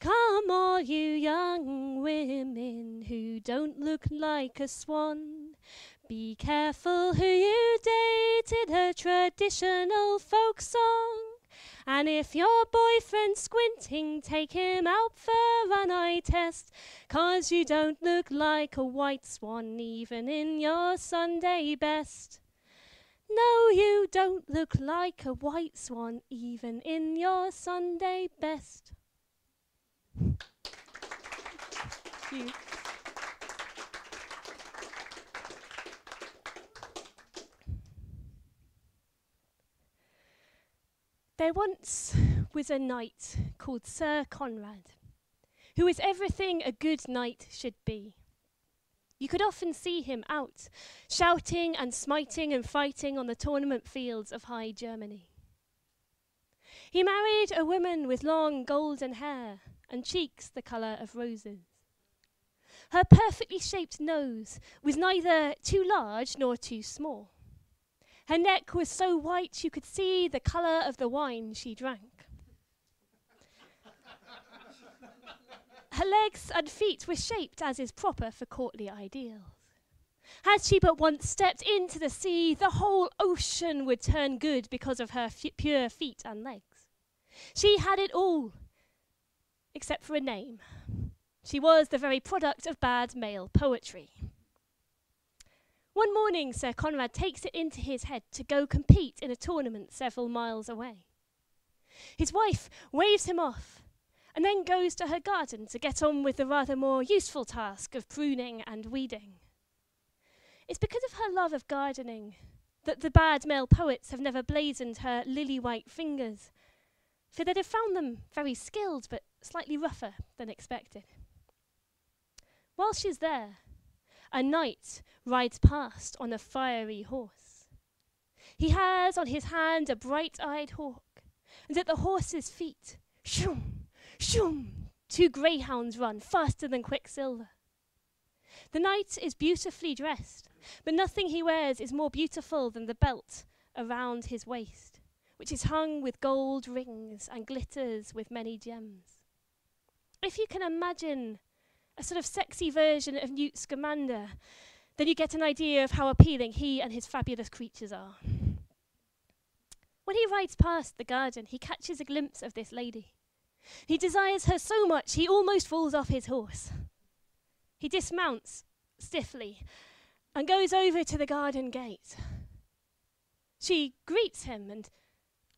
Come all you young women who don't look like a swan, be careful who you date in a traditional folk song. And if your boyfriend's squinting, take him out for an eye test, 'cause you don't look like a white swan even in your Sunday best. No, you don't look like a white swan even in your Sunday best. Thank you. There once was a knight called Sir Conrad, who was everything a good knight should be. You could often see him out, shouting and smiting and fighting on the tournament fields of High Germany. He married a woman with long golden hair and cheeks the colour of roses. Her perfectly shaped nose was neither too large nor too small. Her neck was so white you could see the colour of the wine she drank. Her legs and feet were shaped as is proper for courtly ideals. Had she but once stepped into the sea, the whole ocean would turn good because of her pure feet and legs. She had it all, except for a name. She was the very product of bad male poetry. One morning, Sir Conrad takes it into his head to go compete in a tournament several miles away. His wife waves him off and then goes to her garden to get on with the rather more useful task of pruning and weeding. It's because of her love of gardening that the bad male poets have never blazoned her lily-white fingers, for they'd have found them very skilled but slightly rougher than expected. While she's there, a knight rides past on a fiery horse. He has on his hand a bright-eyed hawk, and at the horse's feet, shoom, shoom, two greyhounds run faster than quicksilver. The knight is beautifully dressed, but nothing he wears is more beautiful than the belt around his waist, which is hung with gold rings and glitters with many gems. If you can imagine a sort of sexy version of Newt Scamander, then you get an idea of how appealing he and his fabulous creatures are. When he rides past the garden, he catches a glimpse of this lady. He desires her so much he almost falls off his horse. He dismounts stiffly and goes over to the garden gate. She greets him and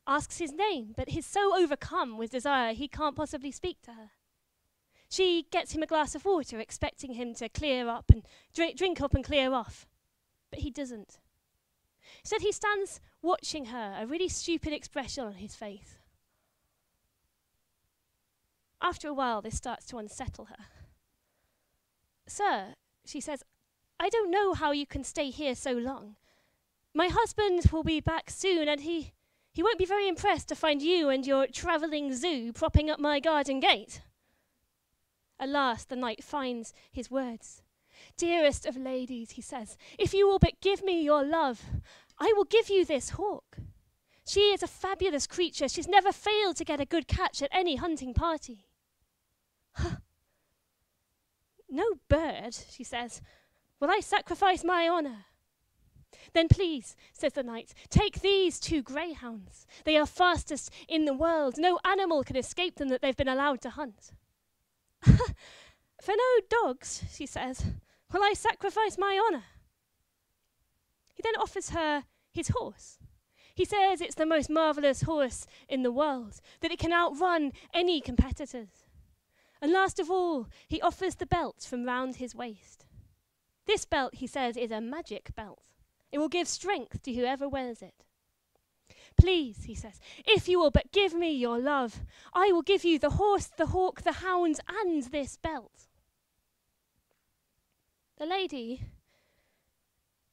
asks his name, but he's so overcome with desire he can't possibly speak to her. She gets him a glass of water, expecting him to clear up and drink up and clear off, but he doesn't. Instead, he stands watching her, a really stupid expression on his face. After a while, this starts to unsettle her. "Sir," she says, "I don't know how you can stay here so long. My husband will be back soon, and he won't be very impressed to find you and your travelling zoo propping up my garden gate." At last, the knight finds his words. "Dearest of ladies," he says, "if you will but give me your love, I will give you this hawk. She is a fabulous creature. She's never failed to get a good catch at any hunting party." "No bird," she says, "will I sacrifice my honour." "Then please," says the knight, "take these 2 greyhounds. They are fastest in the world. No animal can escape them that they've been allowed to hunt." "For no dogs," she says, "will I sacrifice my honour." He then offers her his horse. He says it's the most marvellous horse in the world, that it can outrun any competitors. And last of all, he offers the belt from round his waist. This belt, he says, is a magic belt. It will give strength to whoever wears it. "Please," he says, "if you will but give me your love, I will give you the horse, the hawk, the hounds, and this belt." The lady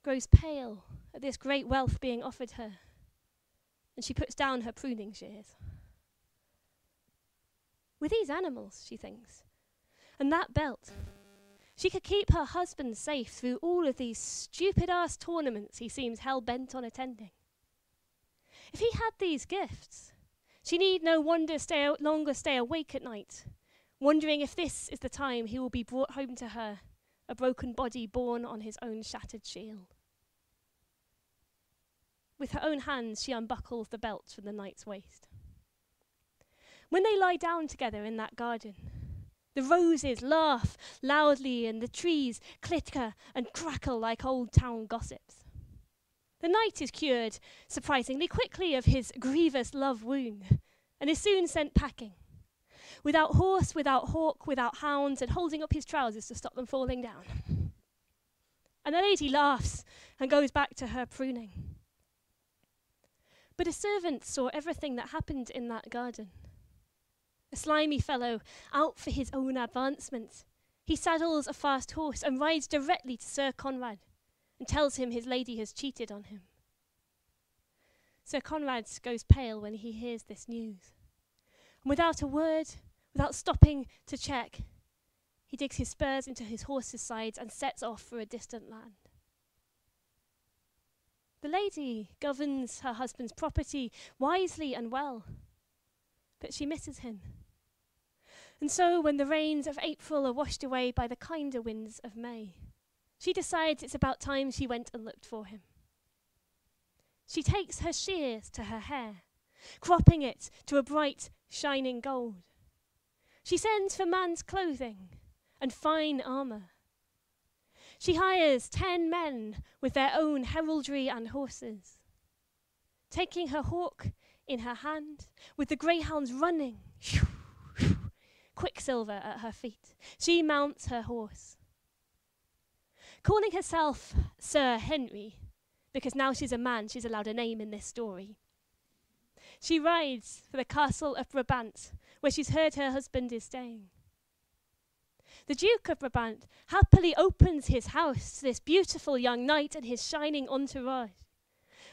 grows pale at this great wealth being offered her, and she puts down her pruning shears. With these animals, she thinks, and that belt, she could keep her husband safe through all of these stupid-ass tournaments he seems hell-bent on attending. If he had these gifts, she need no longer stay awake at night, wondering if this is the time he will be brought home to her, a broken body borne on his own shattered shield. With her own hands, she unbuckles the belt from the knight's waist. When they lie down together in that garden, the roses laugh loudly and the trees clicker and crackle like old town gossips. The knight is cured surprisingly quickly of his grievous love wound and is soon sent packing, without horse, without hawk, without hounds, and holding up his trousers to stop them falling down. And the lady laughs and goes back to her pruning. But a servant saw everything that happened in that garden. A slimy fellow, out for his own advancement, he saddles a fast horse and rides directly to Sir Conrad and tells him his lady has cheated on him. Sir Conrad goes pale when he hears this news. And without a word, without stopping to check, he digs his spurs into his horse's sides and sets off for a distant land. The lady governs her husband's property wisely and well, but she misses him. And so when the rains of April are washed away by the kinder winds of May, she decides it's about time she went and looked for him. She takes her shears to her hair, cropping it to a bright, shining gold. She sends for man's clothing and fine armour. She hires 10 men with their own heraldry and horses. Taking her hawk in her hand, with the greyhounds running, quicksilver at her feet, she mounts her horse. Calling herself Sir Henry, because now she's a man, she's allowed a name in this story, she rides for the castle of Brabant, where she's heard her husband is staying. The Duke of Brabant happily opens his house to this beautiful young knight and his shining entourage.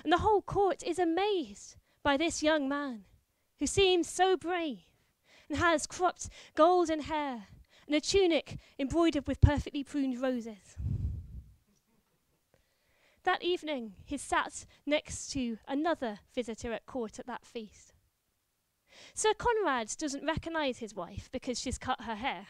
And the whole court is amazed by this young man, who seems so brave and has cropped golden hair and a tunic embroidered with perfectly pruned roses. That evening, he sat next to another visitor at court at that feast. Sir Conrad doesn't recognise his wife because she's cut her hair.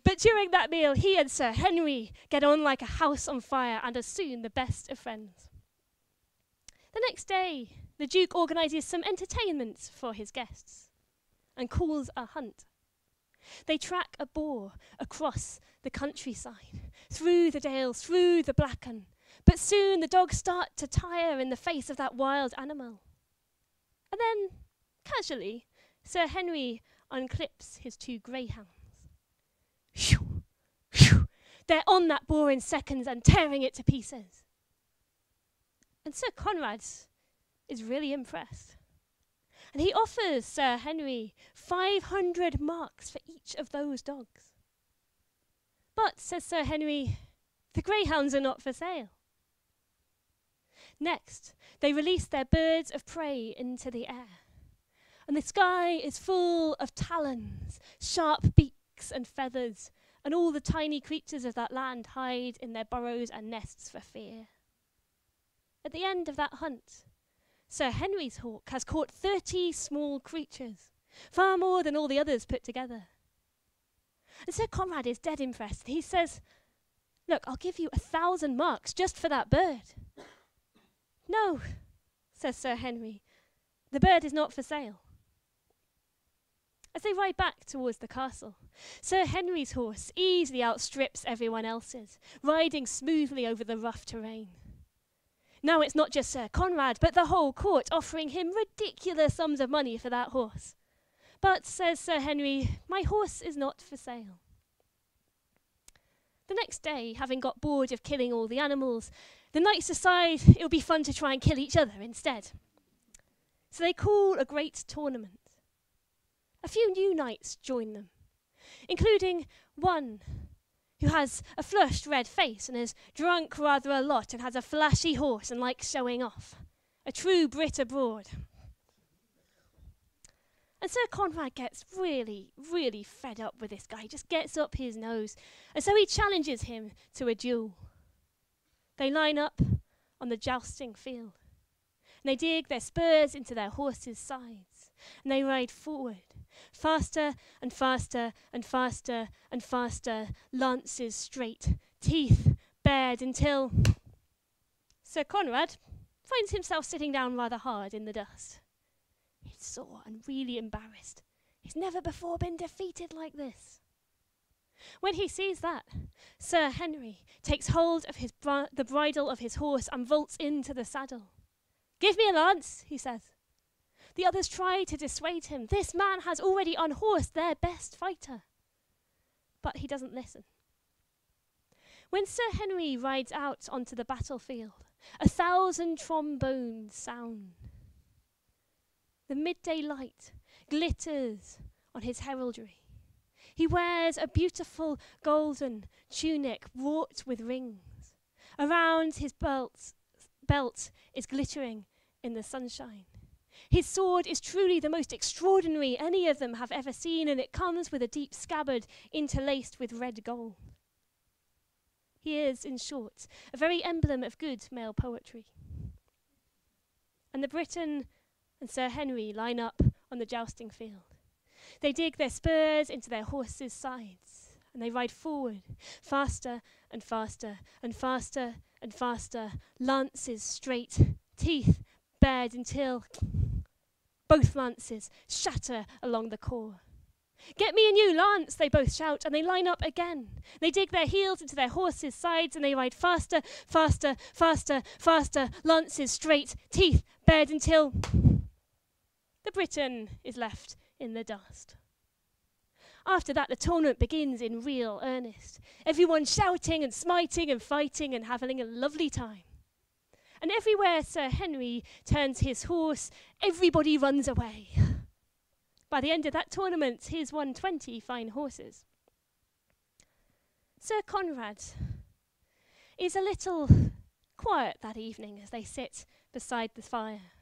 But during that meal, he and Sir Henry get on like a house on fire and are soon the best of friends. The next day, the Duke organises some entertainment for his guests and calls a hunt. They track a boar across the countryside, through the dales, through the bracken, but soon the dogs start to tire in the face of that wild animal. And then, casually, Sir Henry unclips his 2 greyhounds. Shoo, shoo. They're on that boar in seconds and tearing it to pieces. And Sir Conrad is really impressed. And he offers Sir Henry 500 marks for each of those dogs. But, says Sir Henry, the greyhounds are not for sale. Next, they release their birds of prey into the air. And the sky is full of talons, sharp beaks and feathers, and all the tiny creatures of that land hide in their burrows and nests for fear. At the end of that hunt, Sir Henry's hawk has caught 30 small creatures, far more than all the others put together. And Sir Conrad is dead impressed. He says, "Look, I'll give you 1,000 marks just for that bird." "No," says Sir Henry, "the bird is not for sale." As they ride back towards the castle, Sir Henry's horse easily outstrips everyone else's, riding smoothly over the rough terrain. Now it's not just Sir Conrad, but the whole court offering him ridiculous sums of money for that horse. But, says Sir Henry, "my horse is not for sale." The next day, having got bored of killing all the animals, the knights decide it would be fun to try and kill each other instead. So they call a great tournament. A few new knights join them, including one who has a flushed red face and is drunk rather a lot and has a flashy horse and likes showing off. A true Brit abroad. And Sir Conrad gets really, really fed up with this guy. He just gets up his nose. And so he challenges him to a duel. They line up on the jousting field. And they dig their spurs into their horses' sides. And they ride forward, faster and faster and faster and faster, lances straight, teeth bared, until Sir Conrad finds himself sitting down rather hard in the dust. He's sore and really embarrassed. He's never before been defeated like this. When he sees that, Sir Henry takes hold of the bridle of his horse and vaults into the saddle. "Give me a lance," he says. The others try to dissuade him. This man has already unhorsed their best fighter. But he doesn't listen. When Sir Henry rides out onto the battlefield, 1,000 trombones sound. The midday light glitters on his heraldry. He wears a beautiful golden tunic wrought with rings. Around his belt is glittering in the sunshine. His sword is truly the most extraordinary any of them have ever seen, and it comes with a deep scabbard interlaced with red gold. He is, in short, a very emblem of good male poetry. And the Briton and Sir Henry line up on the jousting field. They dig their spurs into their horses' sides, and they ride forward, faster and faster and faster and faster, lances straight, teeth bared, until both lances shatter along the core. "Get me a new lance," they both shout, and they line up again. They dig their heels into their horses' sides, and they ride faster, faster, faster, faster, lances straight, teeth bared, until the Briton is left in the dust. After that, the tournament begins in real earnest. Everyone shouting and smiting and fighting and having a lovely time. And everywhere Sir Henry turns his horse, everybody runs away. By the end of that tournament, he's won 20 fine horses. Sir Conrad is a little quiet that evening as they sit beside the fire.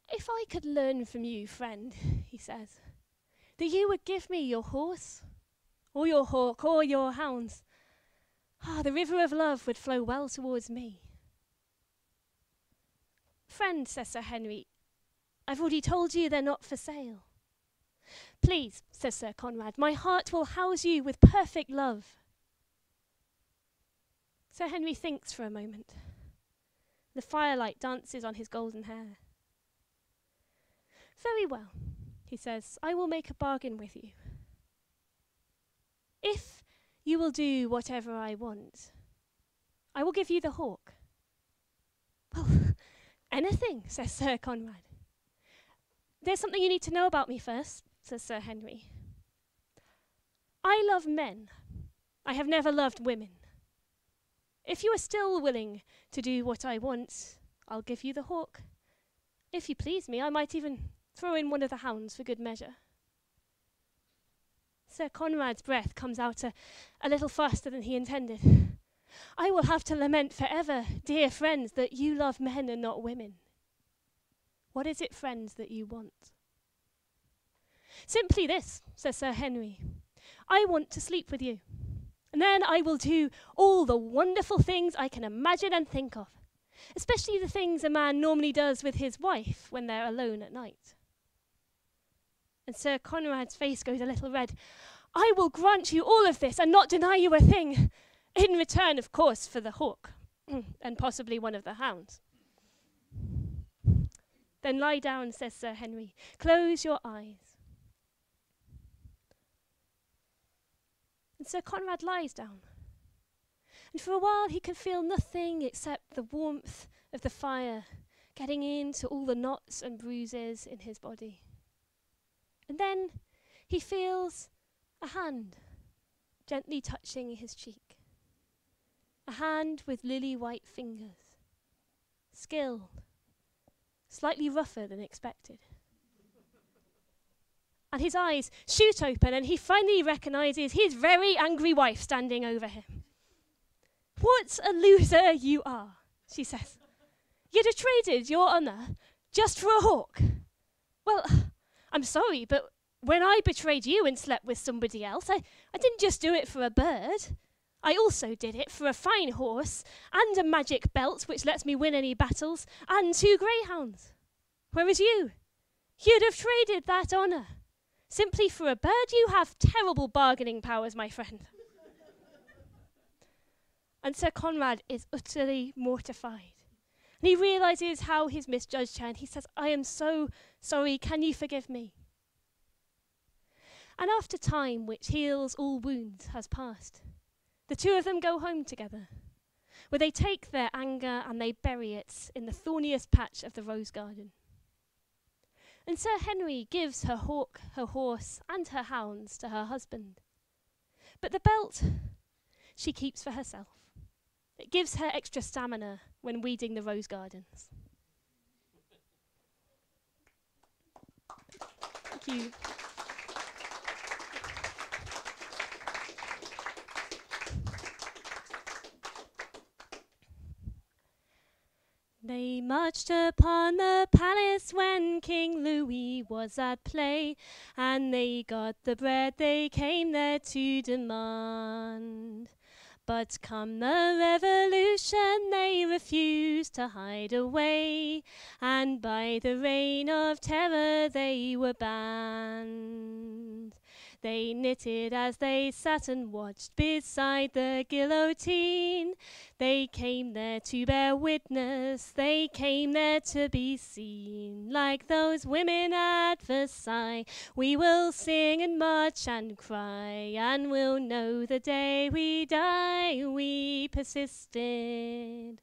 "If I could learn from you, friend," he says, "that you would give me your horse, or your hawk, or your hounds, the river of love would flow well towards me." "Friend," says Sir Henry, "I've already told you they're not for sale. Please, says Sir Conrad, my heart will house you with perfect love. Sir Henry thinks for a moment. The firelight dances on his golden hair. Very well, he says, I will make a bargain with you. If you will do whatever I want, I will give you the hawk. Well, anything, says Sir Conrad. There's something you need to know about me first, says Sir Henry. I love men. I have never loved women. If you are still willing to do what I want, I'll give you the hawk. If you please me, I might even throw in one of the hounds for good measure. Sir Conrad's breath comes out a little faster than he intended. I will have to lament forever, dear friends, that you love men and not women. What is it, friends, that you want? Simply this, says Sir Henry. I want to sleep with you, and then I will do all the wonderful things I can imagine and think of, especially the things a man normally does with his wife when they're alone at night. And Sir Conrad's face goes a little red. I will grant you all of this and not deny you a thing, in return, of course, for the hawk, and possibly one of the hounds. Then lie down, says Sir Henry. Close your eyes. And Sir Conrad lies down. And for a while he can feel nothing except the warmth of the fire getting into all the knots and bruises in his body. And then he feels a hand gently touching his cheek. A hand with lily-white fingers, skilled, slightly rougher than expected. And his eyes shoot open and he finally recognizes his very angry wife standing over him. What a loser you are, she says. You'd have traded your honour just for a hawk. Well, I'm sorry, but when I betrayed you and slept with somebody else, I didn't just do it for a bird. I also did it for a fine horse and a magic belt which lets me win any battles and 2 greyhounds. Whereas you'd have traded that honour. Simply for a bird, you have terrible bargaining powers, my friend. And Sir Conrad is utterly mortified. And he realises how he's misjudged her, and he says, I am so sorry, can you forgive me? And after time which heals all wounds has passed, the two of them go home together, where they take their anger and they bury it in the thorniest patch of the rose garden. And Sir Henry gives her hawk, her horse, and her hounds to her husband. But the belt she keeps for herself. It gives her extra stamina when weeding the rose gardens. Thank you. They marched upon the palace when King Louis was at play, and they got the bread they came there to demand. But come the revolution, they refused to hide away, and by the reign of terror they were banned. They knitted as they sat and watched beside the guillotine. They came there to bear witness, they came there to be seen. Like those women at Versailles, we will sing and march and cry, and we'll know the day we die, we persisted.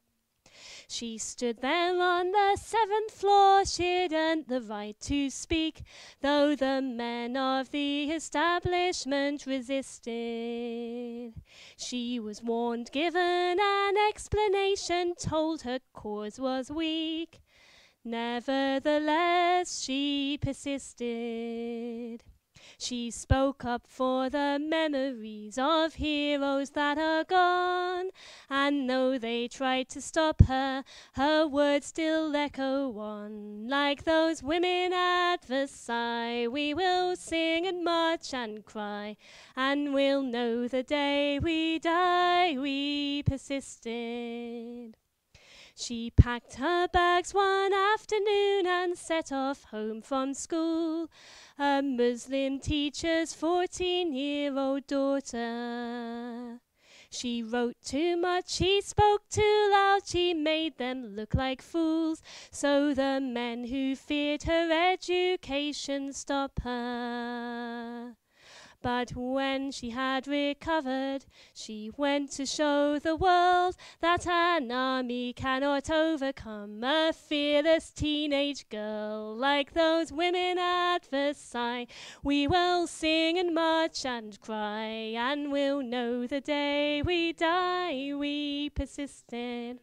She stood there on the 7th floor, she'd earned the right to speak, though the men of the establishment resisted. She was warned, given an explanation, told her cause was weak. Nevertheless, she persisted. She spoke up for the memories of heroes that are gone, and though they tried to stop her, her words still echo on. Like those women at Versailles, we will sing and march and cry, and we'll know the day we die, we persisted. She packed her bags one afternoon and set off home from school. A Muslim teacher's 14-year-old daughter. She wrote too much, she spoke too loud, she made them look like fools. So the men who feared her education stopped her. But when she had recovered, she went to show the world that an army cannot overcome a fearless teenage girl. Like those women at Versailles, we will sing and march and cry, and we'll know the day we die, we persisted.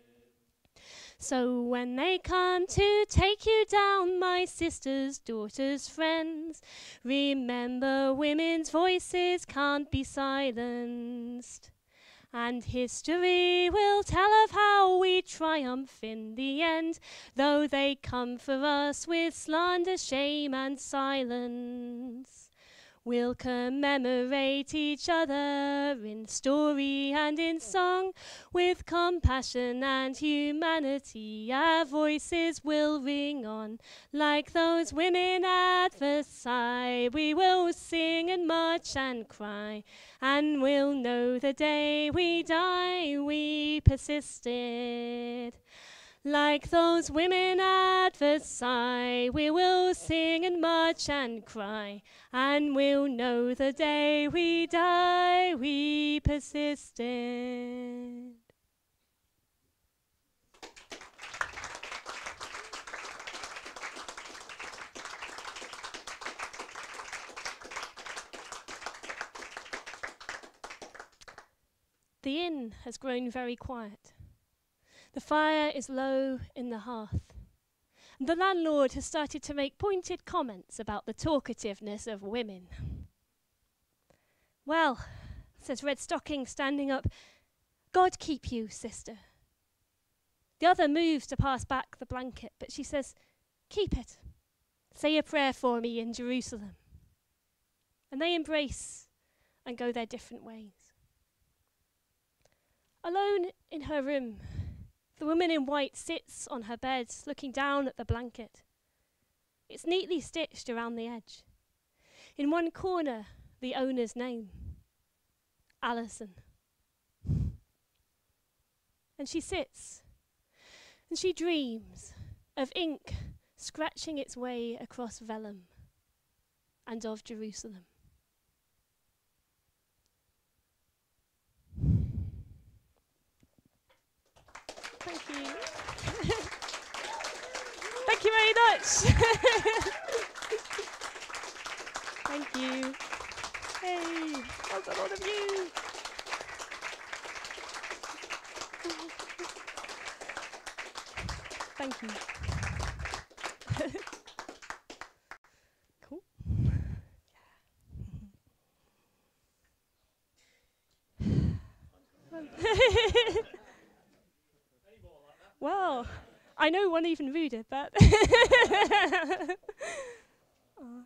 So when they come to take you down, my sisters, daughters, friends, remember women's voices can't be silenced. And history will tell of how we triumph in the end, though they come for us with slander, shame and silence. We'll commemorate each other in story and in song. With compassion and humanity, our voices will ring on. Like those women at Versailles, we will sing and march and cry, and we'll know the day we die, we persisted. Like those women at Versailles, we will sing and march and cry, and we'll know the day we die, we persisted. The inn has grown very quiet. The fire is low in the hearth. The landlord has started to make pointed comments about the talkativeness of women. "Well," says Red Stocking, standing up, "God keep you, sister." The other moves to pass back the blanket, but she says, "Keep it. Say a prayer for me in Jerusalem." And they embrace and go their different ways. Alone in her room, the woman in white sits on her bed, looking down at the blanket. It's neatly stitched around the edge. In one corner, the owner's name, Alison. And she sits, and she dreams of ink scratching its way across vellum, and of Jerusalem. Thank you. Thank you very much. Thank you. Hey, well done all of you. Thank you. Cool. Well, I know one even ruder, but... Oh.